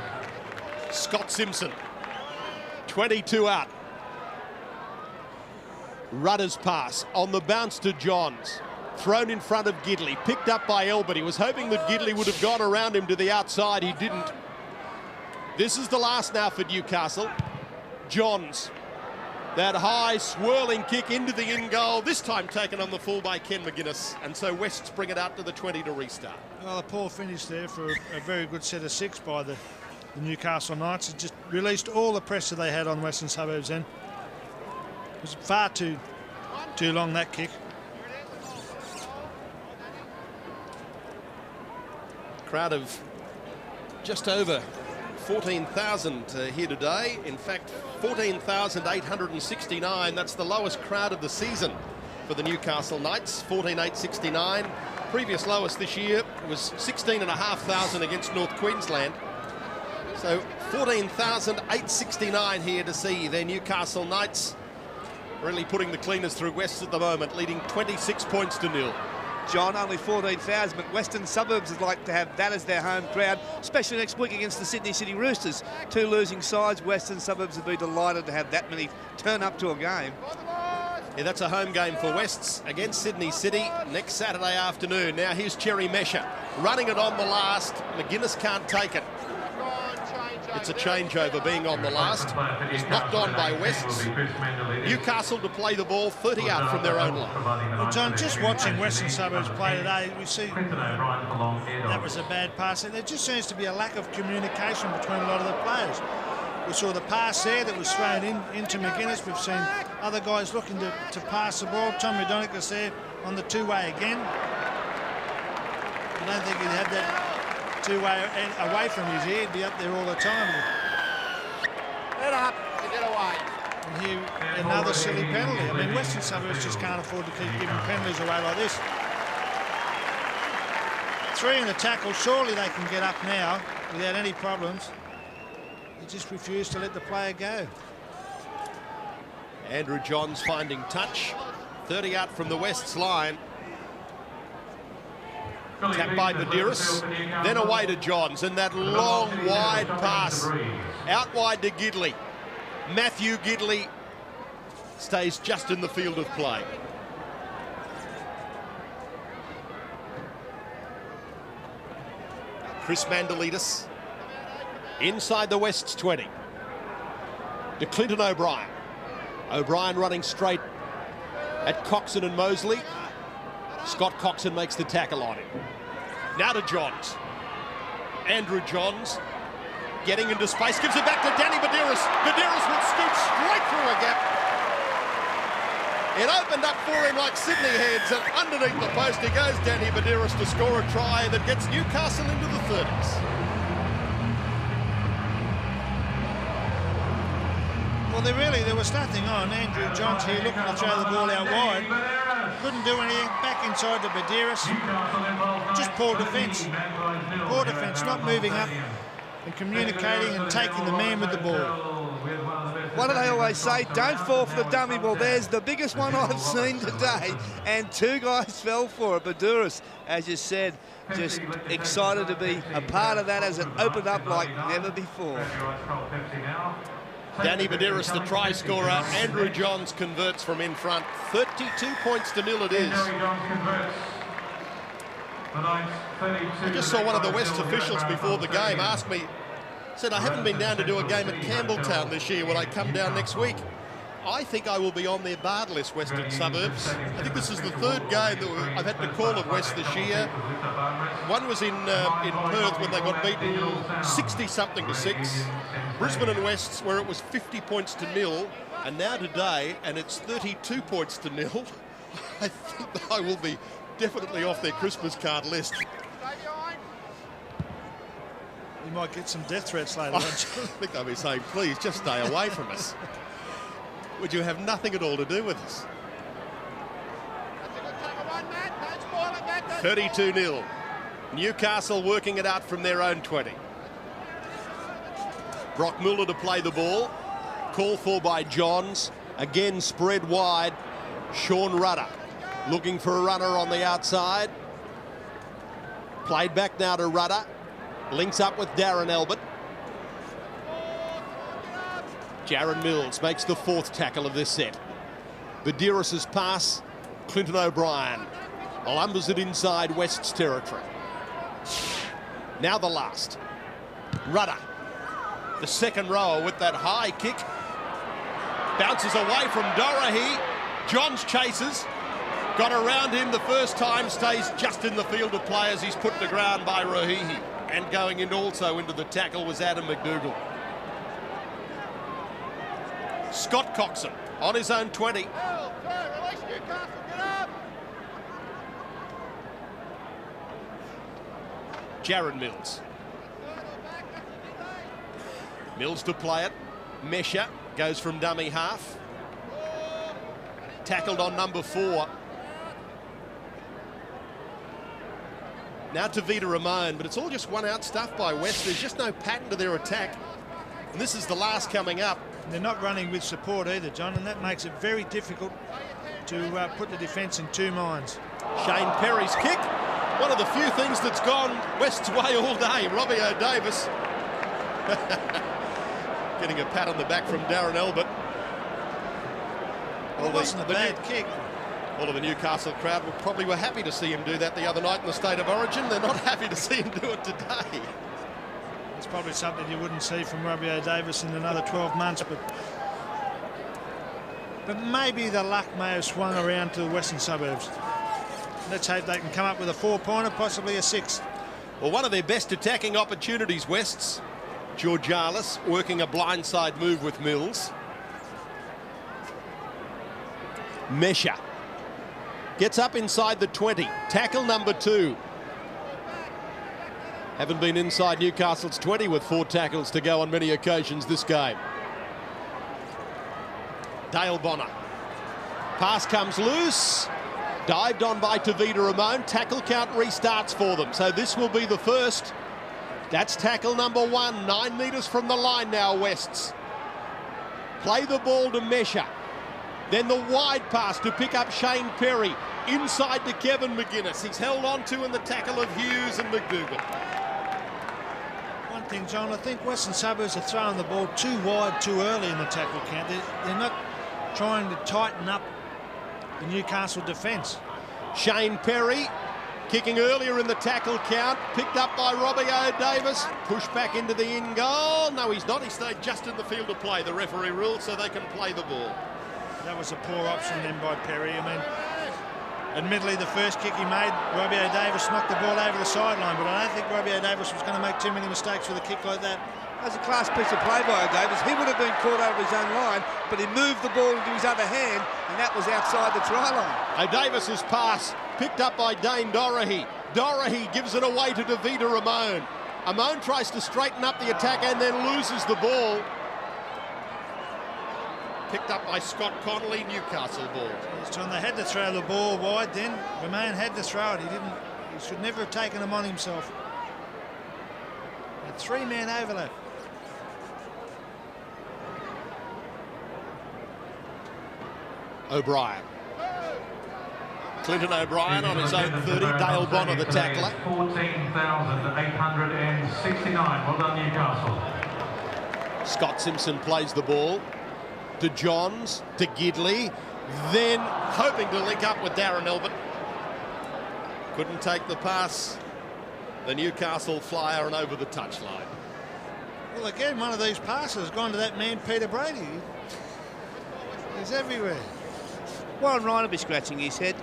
Speaker 1: Scott Simpson, 22 out. Rudder's pass on the bounce to Johns. Thrown in front of Gidley, picked up by Albert. He was hoping that Gidley would have gone around him to the outside. He didn't. This is the last now for Newcastle. Johns. That high swirling kick into the in goal, this time taken on the full by Ken McGuinness, and so Wests bring it out to the 20 to restart.
Speaker 2: Well, a poor finish there for a very good set of 6 by the Newcastle Knights. It just released all the pressure they had on Western Suburbs then. It was far too long, that kick.
Speaker 1: Crowd of just over 14,000 here today. In fact, 14,869. That's the lowest crowd of the season for the Newcastle Knights. 14,869. Previous lowest this year was 16,500 against North Queensland. So 14,869 here to see their Newcastle Knights really putting the cleaners through Wests at the moment, leading 26 points to nil.
Speaker 5: John, only 14,000, but Western Suburbs would like to have that as their home crowd, especially next week against the Sydney City Roosters. Two losing sides, Western Suburbs would be delighted to have that many turn up to a game.
Speaker 1: Yeah, that's a home game for Wests against Sydney City next Saturday afternoon. Now here's Cherry Mesher running it on the last. McGuinness can't take it. It's a changeover being on the last. He's knocked on by Wests. Newcastle to play the ball 30 out from their own line.
Speaker 2: Well, John, just watching Western Suburbs play today, we see that was a bad pass. And there just seems to be a lack of communication between a lot of the players. We saw the pass there that was thrown into McGuinness. We've seen other guys looking to pass the ball. Tommy Donicus there on the two-way again. I don't think he'd have that two-way away from his ear. He'd be up there all the time.
Speaker 6: Get up, get away.
Speaker 2: And here, another silly penalty. I mean, Western Suburbs just can't afford to keep giving penalties away like this. 3 in the tackle. Surely they can get up now without any problems. They just refuse to let the player go.
Speaker 1: Andrew Johns finding touch. 30 out from the Wests line. Tapped by Badiris, then away to Johns, and that long wide pass out wide to Gidley. Matthew Gidley stays just in the field of play. Chris Mandalidis inside the Wests 20 to Clinton O'Brien. O'Brien running straight at Coxon and Mosley. Scott Coxon makes the tackle on him. Now to Johns. Andrew Johns getting into space, gives it back to Danny Badiris. Badiris would scoot straight through a gap. It opened up for him like Sydney heads, and underneath the post he goes, Danny Badiris, to score a try that gets Newcastle into the 30s.
Speaker 2: Well, there was nothing on. Andrew Johns here looking to throw the ball out wide. Couldn't do anything. Back inside to Badiris. Just poor defence. Poor defence, not moving up and communicating and taking the man with the ball.
Speaker 5: What do they always say? Don't fall for the dummy ball. There's the biggest one I've seen today, and 2 guys fell for it. Badiris, as you said, just excited to be a part of that as it opened up like never before.
Speaker 1: Danny Badiris, the try scorer. Andrew Johns converts from in front. 32 points to nil it is. I just saw one of the Wests officials before the game ask me, said, I haven't been down to do a game at Campbelltown this year. Will I come down next week? I think I will be on their barred list, Western Suburbs. I think this is the 3rd game that I've had to call at West this year. One was in Perth when they got beaten 60-something to 6. Brisbane and Wests where it was 50 points to nil, and now today, and it's 32 points to nil. I think that I will be definitely off their Christmas card list.
Speaker 2: You might get some death threats later
Speaker 1: I
Speaker 2: on.
Speaker 1: think they'll be saying, please, just stay away from us. Would you have nothing at all to do with us? 32-0. Newcastle working it out from their own 20. Brock Muller to play the ball. Call for by Johns. Again spread wide. Sean Rudder looking for a runner on the outside. Played back now to Rudder. Links up with Darren Albert. Jaron Mills makes the 4th tackle of this set. Badiris' pass. Clinton O'Brien lumbers it inside West's territory. Now the last. Rudder, the second rower with that high kick. Bounces away from Dorahy. Johns chases. Got around him the first time. Stays just in the field of play as he's put to ground by Rohihi. And going in also into the tackle was Adam McDougall. Scott Coxon on his own 20. Jaron Mills. Mills to play it. Mesher goes from dummy half. Tackled on number 4. Now to Vita Ramon, but it's all just one-out stuff by West. There's just no pattern to their attack. And this is the last coming up.
Speaker 2: They're not running with support either, John, and that makes it very difficult to put the defence in two minds.
Speaker 1: Shane Perry's kick, one of the few things that's gone West's way all day. Robbie O'Davis getting a pat on the back from Darren Albert.
Speaker 2: Well, it wasn't a bad kick.
Speaker 1: All of the Newcastle crowd were happy to see him do that the other night in the State of Origin. They're not happy to see him do it today.
Speaker 2: It's probably something you wouldn't see from Robbie O'Davis in another 12 months, but maybe the luck may have swung around to the Western Suburbs. Let's hope they can come up with a 4-pointer, possibly a 6.
Speaker 1: Well, one of their best attacking opportunities, Wests. Georgialis working a blindside move with Mills. Mesha gets up inside the 20. Tackle number 2. Haven't been inside Newcastle's 20 with 4 tackles to go on many occasions this game. Dale Bonner. Pass comes loose. Dived on by Tavita Ramon. Tackle count restarts for them. So this will be the first. That's tackle number 1. 9 metres from the line now, Wests. Play the ball to Mesha. Then the wide pass to pick up Shane Perry. Inside to Kevin McGuinness. He's held on to in the tackle of Hughes and McDougall.
Speaker 2: One thing, John, I think Western Suburbs are throwing the ball too wide too early in the tackle count. They're not trying to tighten up the Newcastle defence.
Speaker 1: Shane Perry kicking earlier in the tackle count. Picked up by Robbie O'Davis. Pushed back into the in goal. No, he's not. He stayed just in the field of play. The referee ruled so they can play the ball.
Speaker 2: That was a poor option then by Perry. I mean, admittedly, the first kick he made, Robbie O'Davis knocked the ball over the sideline, but I don't think Robbie O'Davis was going to make too many mistakes with a kick like that.
Speaker 5: That was a class piece of play by O'Davis. He would have been caught over his own line, but he moved the ball into his other hand, and that was outside the try line.
Speaker 1: O'Davis's pass picked up by Dane Dorahy. Dorahy gives it away to Davida Ramon. Ramon tries to straighten up the attack and then loses the ball. Picked up by Scott Connolly, Newcastle ball.
Speaker 2: Yes, John, they had to throw the ball wide then. Ramon had to throw it. He should never have taken them on himself. A 3-man overlap.
Speaker 1: O'Brien. Clinton O'Brien on his own 30. Dale Bonner, the tackler.
Speaker 3: 14,869. Well done, Newcastle.
Speaker 1: Scott Simpson plays the ball to Johns, to Gidley, then hoping to link up with Darren Albert. Couldn't take the pass. The Newcastle flyer and over the touchline.
Speaker 2: Well, again, one of these passes has gone to that man, Peter Brady. He's everywhere.
Speaker 5: Warren Ryan will be scratching his head.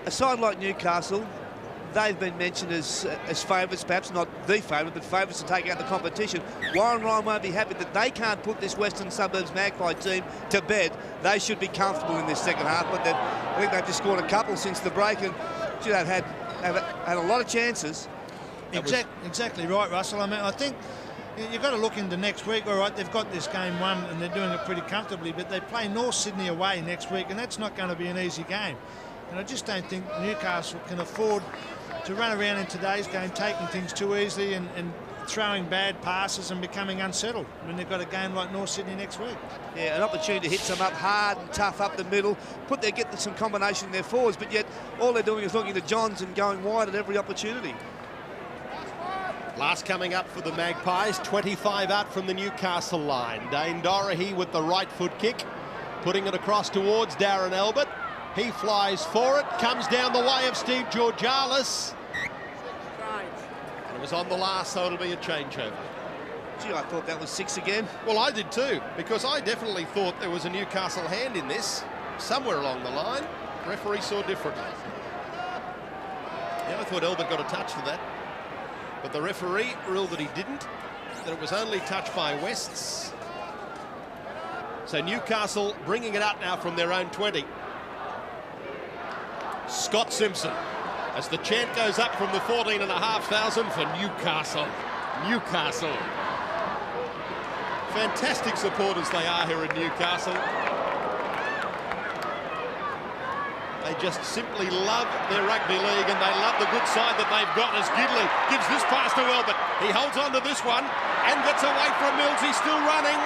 Speaker 5: A side like Newcastle, they've been mentioned as favourites, perhaps not the favourite, but favourites to take out the competition. Warren Ryan won't be happy that they can't put this Western Suburbs Magpie team to bed. They should be comfortable in this second half, but I think they've just scored a couple since the break, and they've had a lot of chances.
Speaker 2: Exactly right, Russell. I mean, I think you've got to look into next week. All right, they've got this game won and they're doing it pretty comfortably, but they play North Sydney away next week, and that's not going to be an easy game. And I just don't think Newcastle can afford to run around in today's game taking things too easily and throwing bad passes and becoming unsettled when they've got a game like North Sydney next week.
Speaker 5: Yeah, an opportunity to hit some up hard and tough up the middle, get some combination in their forwards, but yet all they're doing is looking to Johns and going wide at every opportunity.
Speaker 1: Last coming up for the Magpies, 25 out from the Newcastle line. Dane Dorahy with the right foot kick, putting it across towards Darren Albert. He flies for it, comes down the way of Steve Georgialis. And it was on the last, so it'll be a changeover.
Speaker 5: Gee, I thought that was 6 again.
Speaker 1: Well, I did too, because I definitely thought there was a Newcastle hand in this, somewhere along the line. Referee saw differently. Yeah, I thought Albert got a touch for that. But the referee ruled that he didn't, that it was only touched by Wests. So Newcastle bringing it out now from their own 20. Scott Simpson, as the chant goes up from the 14,500 for Newcastle. Newcastle. Fantastic supporters they are here in Newcastle. They just simply love their rugby league, and they love the good side that they've got as Gidley gives this pass to Albert. He holds on to this one and gets away from Mills. He's still running.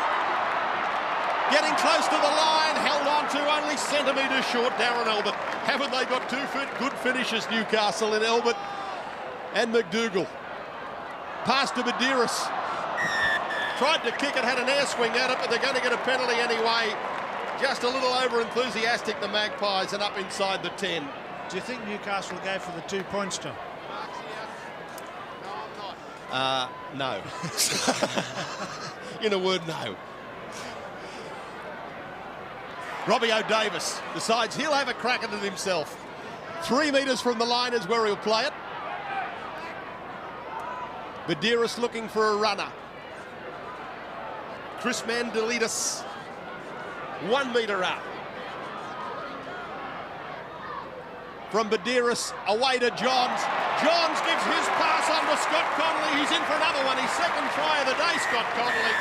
Speaker 1: Getting close to the line, held on to only centimetres short, Darren Albert. Haven't they got two good finishers, Newcastle, in Albert and McDougall? Pass to Medeiros. Tried to kick it, had an air swing at it, but they're going to get a penalty anyway. Just a little over-enthusiastic, the Magpies, and up inside the 10.
Speaker 2: Do you think Newcastle will go for the 2 points, Tom?
Speaker 1: No. In a word, no. Robbie O'Davis decides he'll have a crack at it himself. 3 metres from the line is where he'll play it. Medeiros looking for a runner. Chris Mandelitis, 1 metre out. From Medeiros away to Johns. Johns gives his pass on to Scott Connolly. He's in for another one. His second try of the day, Scott Connolly.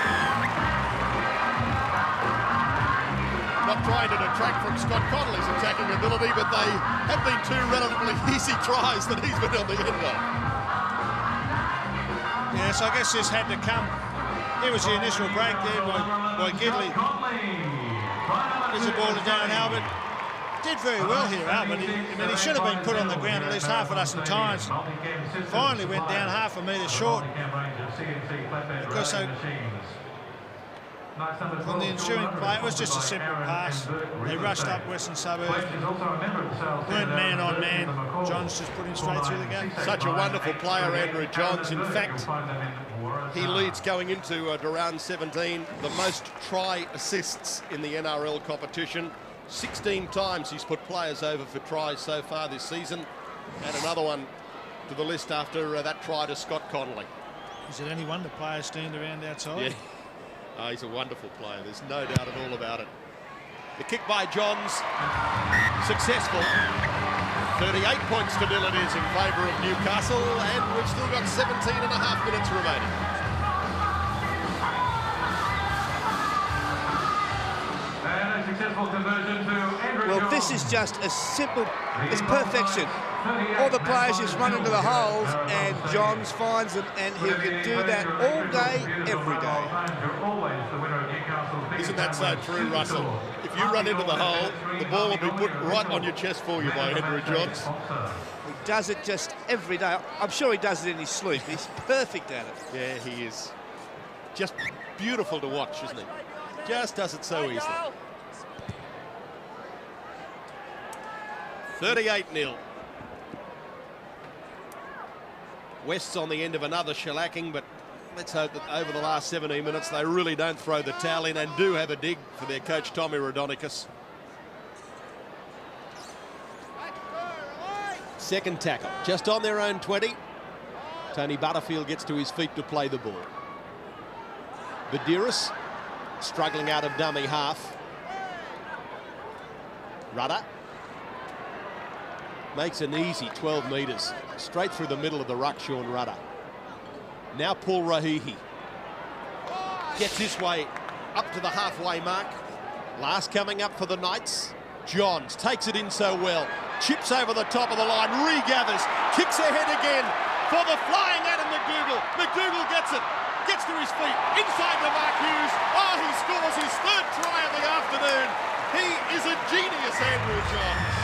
Speaker 1: Not trying to detract from Scott Connolly's attacking ability, but they have been 2 relatively easy tries that he's been on the end of.
Speaker 2: Yes, I guess this had to come. Here was the initial break there by Gidley. Gives the ball to Darren Albert. Did very well here, Albert. He should have been put on the ground at least half a dozen times. Finally went down half a metre short. Because on the ensuing play, it was just a simple pass. They rushed up Western Suburbs. Weren't man on man. Johns just put him straight through the gate.
Speaker 1: Such a wonderful player, Andrew Johns. In fact, he leads going into round 17 the most try assists in the NRL competition. 16 times he's put players over for tries so far this season. And another one to the list after that try to Scott Connolly.
Speaker 2: Is it any wonder players stand around outside?
Speaker 1: Yeah. Oh, he's a wonderful player. There's no doubt at all about it. The kick by Johns, successful. 38 points to 0 it is in favour of Newcastle, and we've still got 17 and a half minutes remaining.
Speaker 3: And a successful conversion to Andrew
Speaker 5: Well, this is just as simple as perfection. All the players just run into the holes, and Johns finds them, and he can do that all day, every day.
Speaker 1: Isn't that so true, Russell? If you run into the hole, the ball will be put right on your chest for you by Andrew Johns.
Speaker 5: He does it just every day. I'm sure he does it in his sleep. He's perfect at it.
Speaker 1: Yeah, he is. Just beautiful to watch, isn't he? Just does it so easily. 38-0. West's on the end of another shellacking, but let's hope that over the last 17 minutes they really don't throw the towel in and do have a dig for their coach Tommy Rodonicus. Second tackle, just on their own 20. Tony Butterfield gets to his feet to play the ball. Medeiros struggling out of dummy half. Rudder makes an easy 12 metres straight through the middle of the ruck, Sean Rudder. Now Paul Rahihi gets his way up to the halfway mark. Last coming up for the Knights. Johns takes it in so well. Chips over the top of the line, regathers, kicks ahead again for the flying Adam McDougall. McDougall gets it, gets to his feet, inside to Mark Hughes. Oh, he scores his 3rd try of the afternoon. He is a genius, Andrew Johns.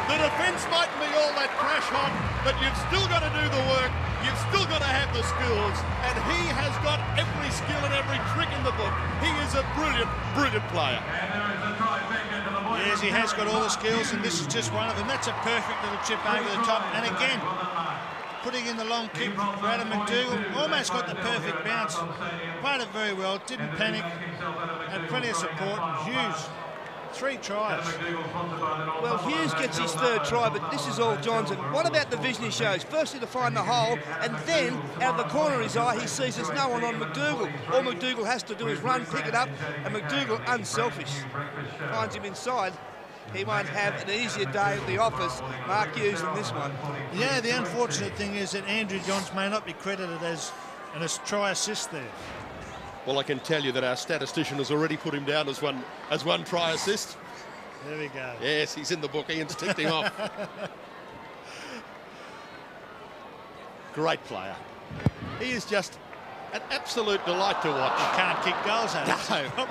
Speaker 1: The defence mightn't be all that crash hot, but you've still got to do the work. You've still got to have the skills, and he has got every skill and every trick in the book. He is a brilliant, brilliant player.
Speaker 2: Yes, he has got all the skills, and this is just one of them. That's a perfect little chip over the top, and again, putting in the long kick for Adam McDougall. Almost got the perfect bounce. Played it very well, didn't panic, had plenty of support. Hughes, 3 tries.
Speaker 5: Well, Hughes gets his 3rd try, but this is all Johns. And what about the vision he shows? Firstly, to find the hole, and then, out of the corner of his eye, he sees there's no one on McDougall. All McDougall has to do is run, pick it up, and McDougall, unselfish, finds him inside. He won't have an easier day at the office, Mark Hughes, than this one.
Speaker 2: Yeah, the unfortunate thing is that Andrew Johns may not be credited as a try assist there.
Speaker 1: Well, I can tell you that our statistician has already put him down as one try assist.
Speaker 2: There we go.
Speaker 1: Yes, he's in the book. Ian's ticked him off. Great player. He is just an absolute delight to watch.
Speaker 2: Can't kick goals out.
Speaker 1: No.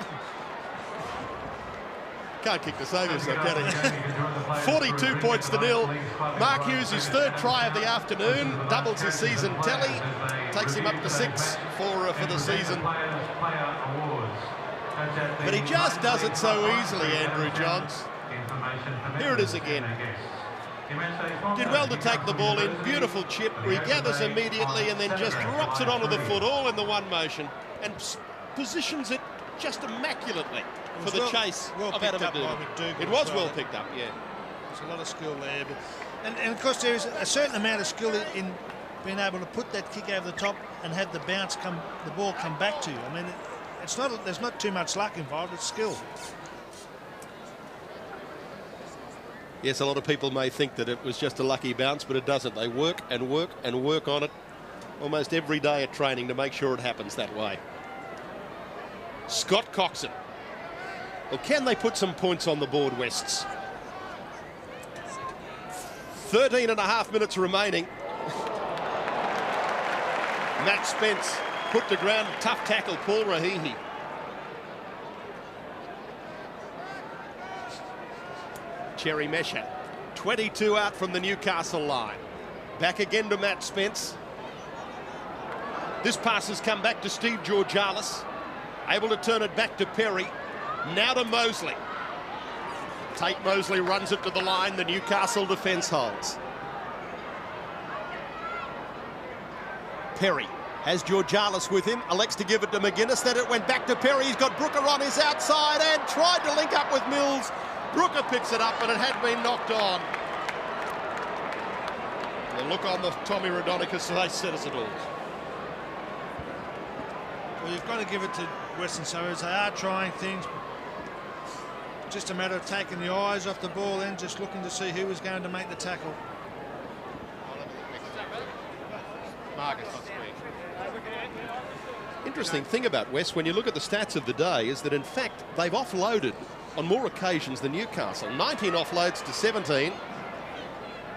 Speaker 1: Can't kick to save himself, can he? 42 points to nil. Mark Hughes, his third try of the afternoon, doubles his season tally, takes him up to 6 for the season. But he just does it so easily, Andrew Johns. Here it is again. Did well to take the ball in, beautiful chip, regathers immediately and then just drops it onto the foot, all in the one motion, and positions it just immaculately for the chase of Adam McDougall. It was well picked up, yeah.
Speaker 2: There's a lot of skill there. But, and of course, there is a certain amount of skill in being able to put that kick over the top and have the ball come back to you. I mean, there's not too much luck involved, it's skill.
Speaker 1: Yes, a lot of people may think that it was just a lucky bounce, but it doesn't. They work and work and work on it almost every day at training to make sure it happens that way. Scott Coxon. Well, can they put some points on the board, Wests? 13.5 minutes remaining. Matt Spence put to ground, tough tackle, Paul Rahihi. Cherry Mesha, 22 out from the Newcastle line. Back again to Matt Spence. This pass has come back to Steve Georgalis. Able to turn it back to Perry. Now to Mosley. Tate Mosley runs it to the line. The Newcastle defence holds. Perry has Georgalis with him. Elects to give it to McGuinness. Then it went back to Perry. He's got Brooker on his outside and tried to link up with Mills. Brooker picks it up, but it had been knocked on. The look on the Tommy Radonicus, they said as it all.
Speaker 2: Well, you've got to give it to Western Suburbs. They are trying things. Just a matter of taking the eyes off the ball and just looking to see who was going to make the tackle.
Speaker 1: Interesting thing about West, when you look at the stats of the day, is that in fact they've offloaded on more occasions than Newcastle. 19 offloads to 17,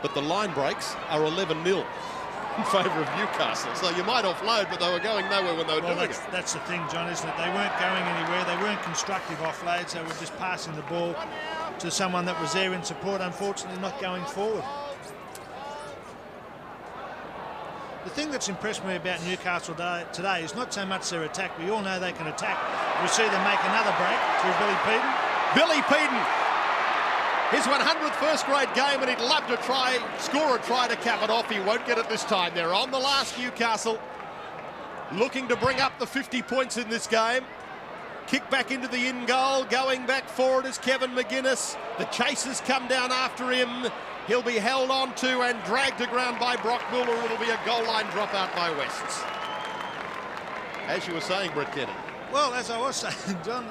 Speaker 1: but the line breaks are 11-0 in favour of Newcastle. So you might offload, but they were going nowhere when they were doing it.
Speaker 2: That's the thing, John, isn't it? They weren't going anywhere. They weren't constructive offloads. They were just passing the ball to someone that was there in support, unfortunately not going forward. The thing that's impressed me about Newcastle today is not so much their attack. We all know they can attack. We see them make another break through Billy Peden.
Speaker 1: Billy Peden, his 100th first-grade game, and he'd love to score a try to cap it off. He won't get it this time. They're on the last, Newcastle, looking to bring up the 50 points in this game. Kick back into the in goal. Going back forward is Kevin McGuinness. The chasers come down after him. He'll be held on to and dragged to ground by Brock Muller. It'll be a goal line dropout by Wests. As you were saying, Brett Kenny.
Speaker 2: Well, as I was saying, John,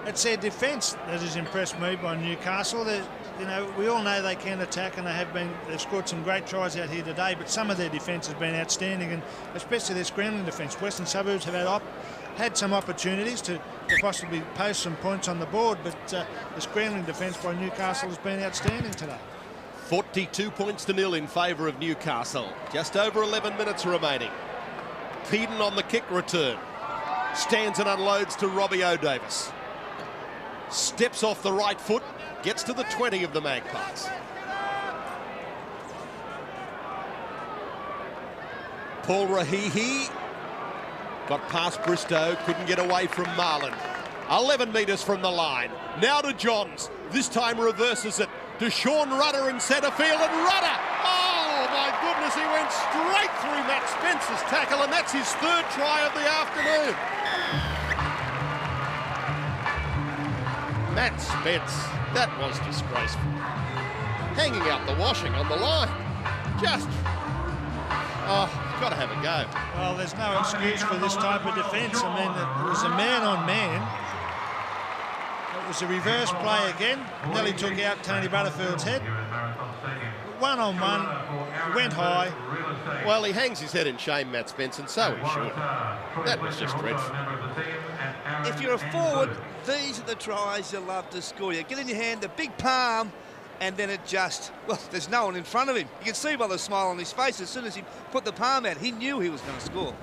Speaker 2: it's their defence that has impressed me by Newcastle. We all know they can attack, and they've scored some great tries out here today, but some of their defence has been outstanding, and especially their scrambling defence. Western Suburbs have had some opportunities to possibly post some points on the board, but the scrambling defence by Newcastle has been outstanding today.
Speaker 1: 42 points to nil in favour of Newcastle. Just over 11 minutes remaining. Peden on the kick return. Stands and unloads to Robbie O'Davis. Steps off the right foot. Gets to the 20 of the Magpies. Paul Rahihi got past Bristow. Couldn't get away from Marlin. 11 metres from the line. Now to Johns. This time reverses it to Sean Rudder in centre field, and Rudder, oh my goodness, he went straight through Matt Spence's tackle, and that's his third try of the afternoon. Matt Spence, that was disgraceful. Hanging out the washing on the line. Just, got to have a go.
Speaker 2: Well, there's no excuse for this type of defence. I mean, it was a man-on-man. It was a reverse play again. Nearly took out Tony Butterfield's head. One-on-one, went high.
Speaker 1: Well, he hangs his head in shame, Matt Spence, and so he should. That was just dreadful.
Speaker 5: if you're a forward, these are the tries you love to score. You get in your hand, the big palm, and then it just, well, there's no one in front of him. You can see by the smile on his face, as soon as he put the palm out, he knew he was going to score.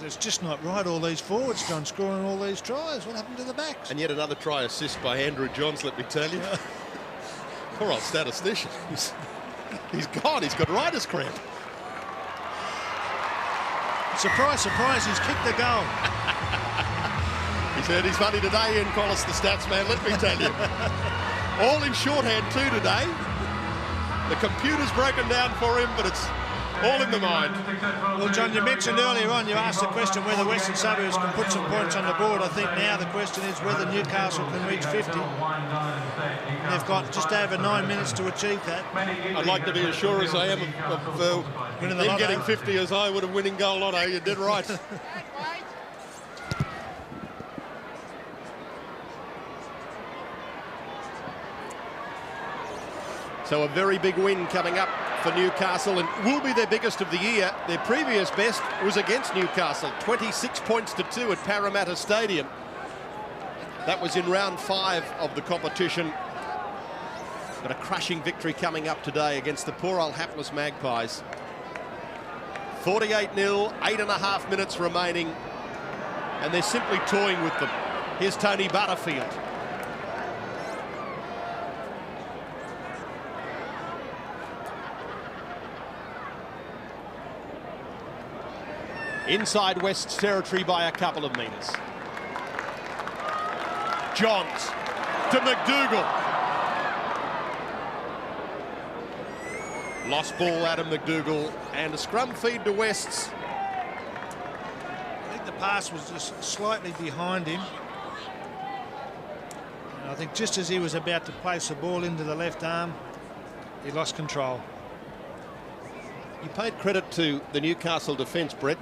Speaker 2: It's just not right, all these forwards, John, scoring all these tries. What happened to the backs?
Speaker 1: And yet another try assist by Andrew Johns, let me tell you. Poor old statistician. He's gone. He's got writer's cramp.
Speaker 2: Surprise, surprise, he's kicked the goal.
Speaker 1: He's earned his money today, Ian Collis, the stats man, let me tell you. All in shorthand too today. The computer's broken down for him, but it's all in the mind.
Speaker 2: Well, John, you mentioned earlier on, you asked the question whether Western Suburbs can put some points on the board. I think now the question is whether Newcastle can reach 50. They've got just over 9 minutes to achieve that.
Speaker 1: I'd like to be as sure as I am of him getting 50 as I would have winning goal lotto. You did right. So a very big win coming up for Newcastle, and will be their biggest of the year. Their previous best was against Newcastle, 26 points to 2 at Parramatta Stadium. That was in round 5 of the competition. But a crushing victory coming up today against the poor old hapless Magpies. 48-0, 8.5 minutes remaining, and they're simply toying with them. Here's Tony Butterfield. Inside West's territory by a couple of metres. Johns to McDougall. Lost ball, Adam McDougall, and a scrum feed to Wests.
Speaker 2: I think the pass was just slightly behind him. And I think just as he was about to place the ball into the left arm, he lost control.
Speaker 1: You paid credit to the Newcastle defence, Brett.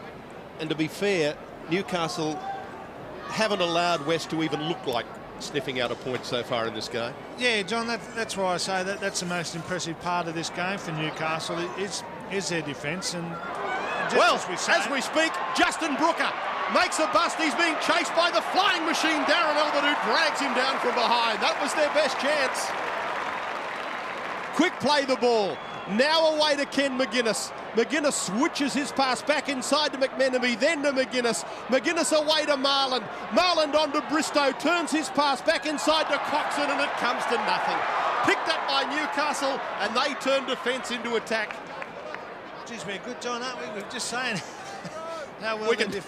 Speaker 1: And to be fair, Newcastle haven't allowed West to even look like sniffing out a point so far in this game.
Speaker 2: Yeah, John, that's why I say that's the most impressive part of this game for Newcastle is their defence. And just
Speaker 1: well,
Speaker 2: as we
Speaker 1: speak, Justin Brooker makes a bust. He's being chased by the flying machine, Darren Albert, who drags him down from behind. That was their best chance. Quick play the ball. Now away to Ken McGuinness. McGuinness switches his pass back inside to McMenemy, then to McGuinness. McGuinness away to Marland. Marland on to Bristow, turns his pass back inside to Coxon, and it comes to nothing. Picked up by Newcastle, and they turn defence into attack.
Speaker 2: Geez, we're good, John, aren't we? We're just saying how well
Speaker 1: we can
Speaker 2: is.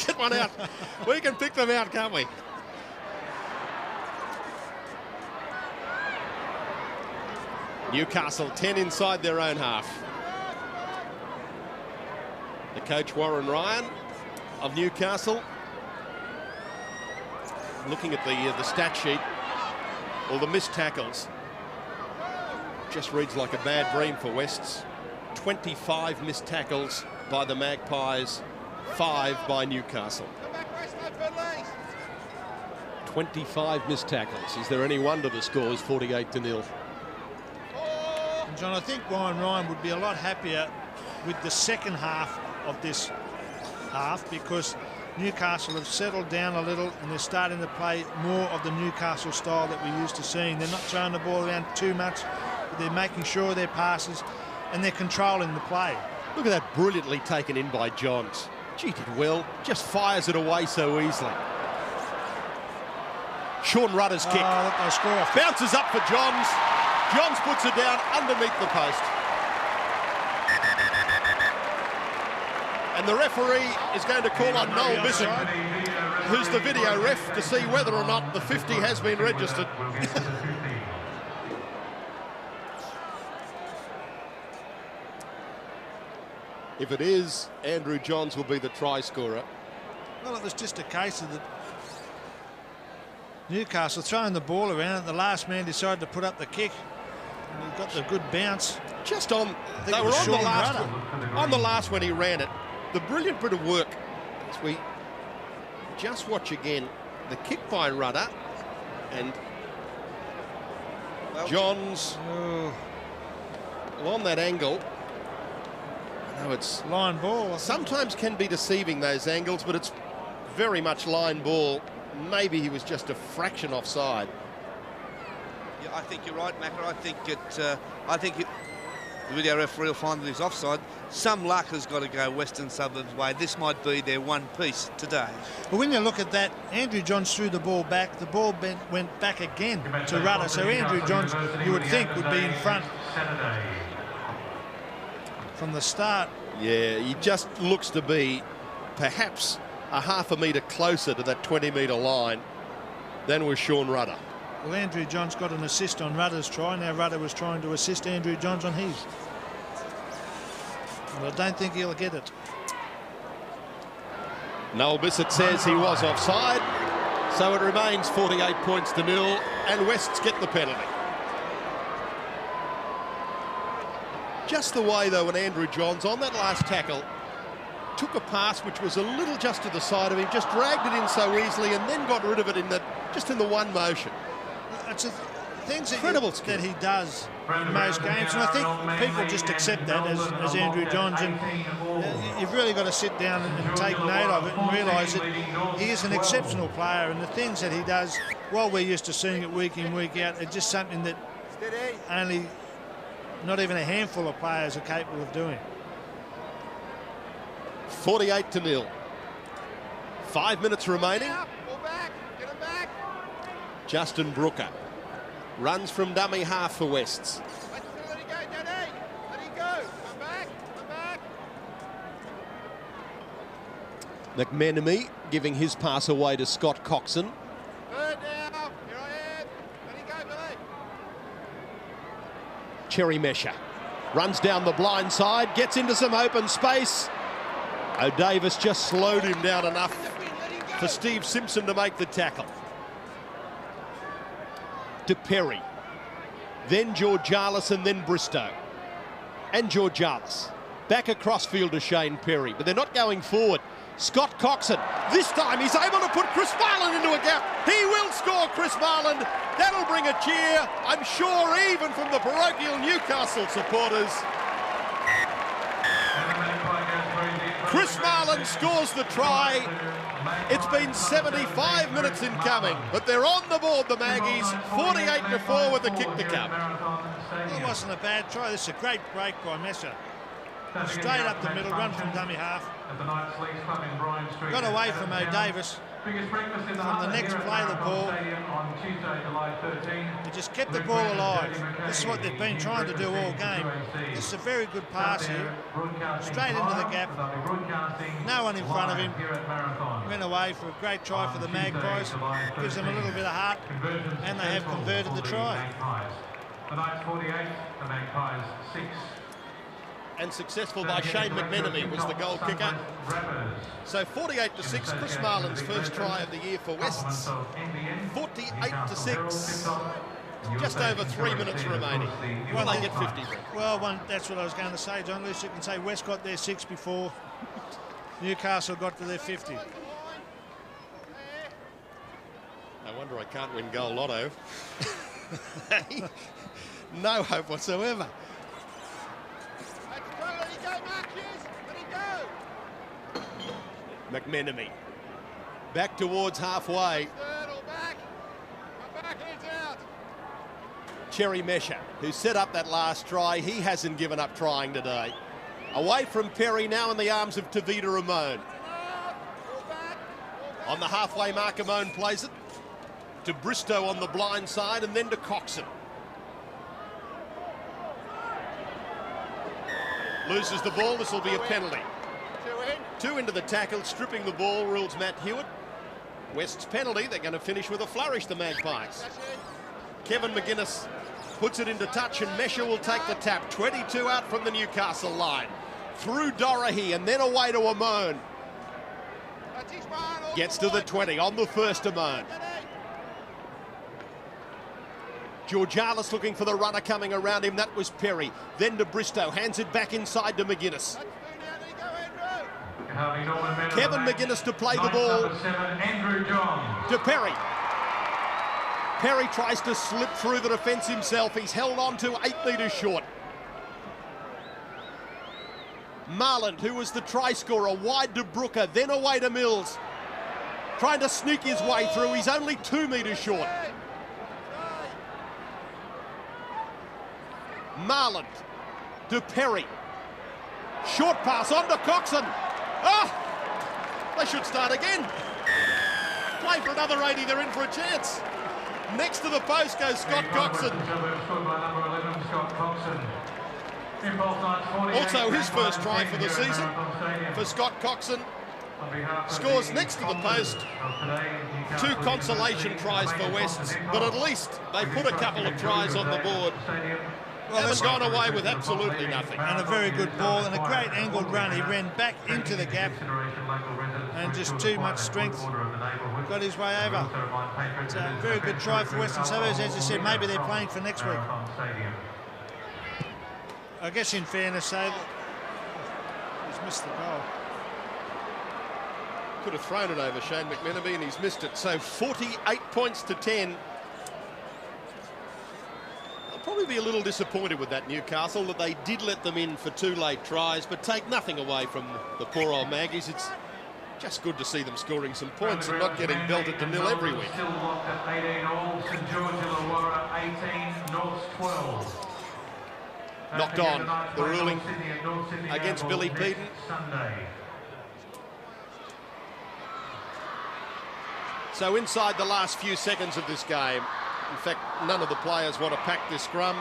Speaker 1: get one out. We can pick them out, can't we? Newcastle 10 inside their own half. The coach Warren Ryan of Newcastle looking at the stat sheet, all the missed tackles. Just reads like a bad dream for Wests. 25 missed tackles by the Magpies, 5 by Newcastle. 25 missed tackles. Is there any wonder the score is 48-0?
Speaker 2: John, I think Warren Ryan would be a lot happier with the second half of this half, because Newcastle have settled down a little and they're starting to play more of the Newcastle style that we're used to seeing. They're not throwing the ball around too much, but they're making sure their passes and they're controlling the play.
Speaker 1: Look at that, brilliantly taken in by Johns. Gee, did well, just fires it away so easily. Sean Rudder's kick.
Speaker 2: They score off.
Speaker 1: Bounces up for Johns. Johns puts it down underneath the post. And the referee is going to call on Noel Bissett, who's the video ref, to see whether or not the 50 has been registered. If it is, Andrew Johns will be the try scorer.
Speaker 2: Well, it was just a case of the Newcastle throwing the ball around, and the last man decided to put up the kick. And he got the good bounce.
Speaker 1: Just on, they were on the last when he ran it. The brilliant bit of work, as we just watch again, the kick by Rudder, and Johns on that angle. No, it's
Speaker 2: line ball.
Speaker 1: sometimes can be deceiving, those angles, but it's very much line ball. Maybe he was just a fraction offside.
Speaker 5: Yeah, I think you're right, Macca. I think the video referee will find that he's offside. Some luck has got to go Western Suburbs' way. This might be their one piece today.
Speaker 2: But when you look at that, Andrew Johns threw the ball back. The ball went back again to Rudder. So Andrew Johns, you would think, would be in front from the start.
Speaker 1: Yeah, he just looks to be perhaps a half a metre closer to that 20-metre line than was Sean Rudder.
Speaker 2: Well, Andrew Johns got an assist on Rudder's try. Now Rudder was trying to assist Andrew Johns on his. Well, I don't think he'll get it.
Speaker 1: Noel Bissett says he was offside, so it remains 48 points to 0, and Wests get the penalty. Just the way, though, when Andrew Johns, on that last tackle, took a pass which was a little just to the side of him, just dragged it in so easily, and then got rid of it in just in the one motion.
Speaker 2: It's things that he does in most games, and I think people just accept that as Andrew Johns, and you've really got to sit down and take note of it and realise that he is an exceptional player, and the things that he does, while we're used to seeing it week in, week out, it's just something that only not even a handful of players are capable of doing.
Speaker 1: 48 to 0. 5 minutes remaining. Justin Brooker runs from dummy half for Wests.
Speaker 6: Let it go, Daddy. Let it go. Come back. Come back.
Speaker 1: McMenemy giving his pass away to Scott Coxon.
Speaker 6: Third now. Here I am. Let it go, Billy.
Speaker 1: Cherry Mesher runs down the blind side, gets into some open space. O'Davis just slowed him down enough for Steve Simpson to make the tackle. To Perry, then Georgalis, and then Bristow. And Georgalis. Back across field to Shane Perry, but they're not going forward. Scott Coxon, this time he's able to put Chris Marland into a gap. He will score, Chris Marland. That'll bring a cheer, I'm sure, even from the parochial Newcastle supporters. Chris Marland scores the try. It's been 75 minutes in coming, but they're on the board, the Maggies, 48-4 with the kick to come.
Speaker 2: Well, it wasn't a bad try. This is a great break by Messer. Straight up the middle, run from dummy half. Got away from O'Davis. From the next play of the ball, he just kept the ball alive. This is what they've been trying to do all game. This is a very good pass here. Straight into the gap. No one in front of him. Went away for a great try for the Magpies. Gives them a little bit of heart, and they have converted the try.
Speaker 3: The Knights 48, the Magpies 6.
Speaker 1: And successful by Shane McMenemy was the goal kicker. So 48-6, Chris Marland's first try of the year for Wests. 48-6. Just over 3 minutes remaining. Will they get 50?
Speaker 2: Well, that's what I was going to say, John. At least you can say West got their 6 before Newcastle got to their 50.
Speaker 1: No wonder I can't win Goal Lotto. No hope whatsoever. McMenemy back towards halfway. Cherry Mesher, who set up that last try, he hasn't given up trying today. Away from Perry, now in the arms of Tavita Ramon. On the halfway mark, Ramon plays it to Bristow on the blind side, and then to Coxon. Loses the ball, this will be a penalty. Two into the tackle, stripping the ball, rules Matt Hewitt. West's penalty, they're going to finish with a flourish, the Magpies. Kevin McGuinness puts it into touch, and Mesher will take the tap. 22 out from the Newcastle line. Through Dorahy, and then away to Amon. Gets to the 20, on the first Amon. Georgalis looking for the runner coming around him, that was Perry. Then to Bristow, hands it back inside to McGuinness. Kevin McGuinness to play the ball to Perry. Perry tries to slip through the defence himself. He's held on to 8 metres short. Marland, who was the try scorer, wide to Brooker, then away to Mills. Trying to sneak his way through. He's only 2 metres short. Marland to Perry. Short pass on to Coxon. Oh! They should start again. Play for another 80, they're in for a chance. Next to the post goes Scott Coxon. Also his first try for the season for Scott Coxon. Scores next to the post. 2 consolation tries for Wests, but at least they put a couple of tries on the board. Well, haven't gone away with absolutely nothing.
Speaker 2: And a very good ball and a great angled run. He ran back into the gap and just too much strength got his way over. It's a very good try for Western Suburbs. As you said, maybe they're playing for next week. I guess in fairness, though, he's missed the goal.
Speaker 1: Could have thrown it over Shane McMenemy and he's missed it. So 48 points to 10. I'll probably be a little disappointed with that Newcastle, that they did let them in for 2 late tries, but take nothing away from the poor old Maggies. It's just good to see them scoring some points and not getting belted to nil every week.
Speaker 3: Still locked at 18 all. St George Illawarra 18, Norths 12.
Speaker 1: Knocked on, the ruling against Billy Peden. So inside the last few seconds of this game, in fact, none of the players want to pack this scrum.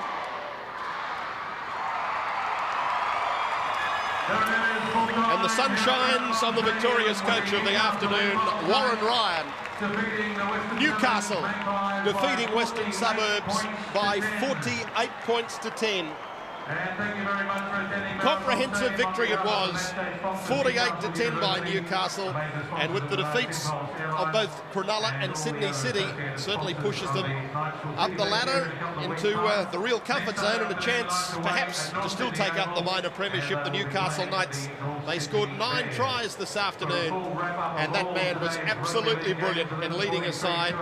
Speaker 1: And the sun shines on the victorious coach of the afternoon, Warren Ryan. Newcastle defeating Western Suburbs by 48 points to 10. Comprehensive victory it was, 48 to 10 by Newcastle, and with the defeats of both Cronulla and Sydney City, certainly pushes them up the ladder into the real comfort zone and a chance perhaps to still take up the minor premiership. The Newcastle Knights, they scored 9 tries this afternoon, and that man was absolutely brilliant in leading his side.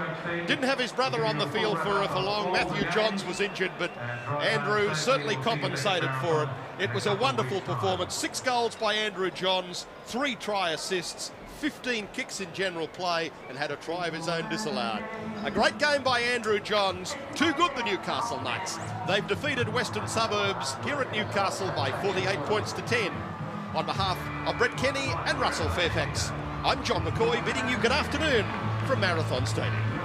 Speaker 1: Didn't have his brother on the field for long. Matthew Johns was injured, but Andrew certainly compensated for it. It was a wonderful performance. 6 goals by Andrew Johns, 3 try assists, 15 kicks in general play, and had a try of his own disallowed. A great game by Andrew Johns. Too good, the Newcastle Knights. They've defeated Western Suburbs here at Newcastle by 48 points to 10. On behalf of Brett Kenny and Russell Fairfax, I'm John McCoy bidding you good afternoon from Marathon Stadium.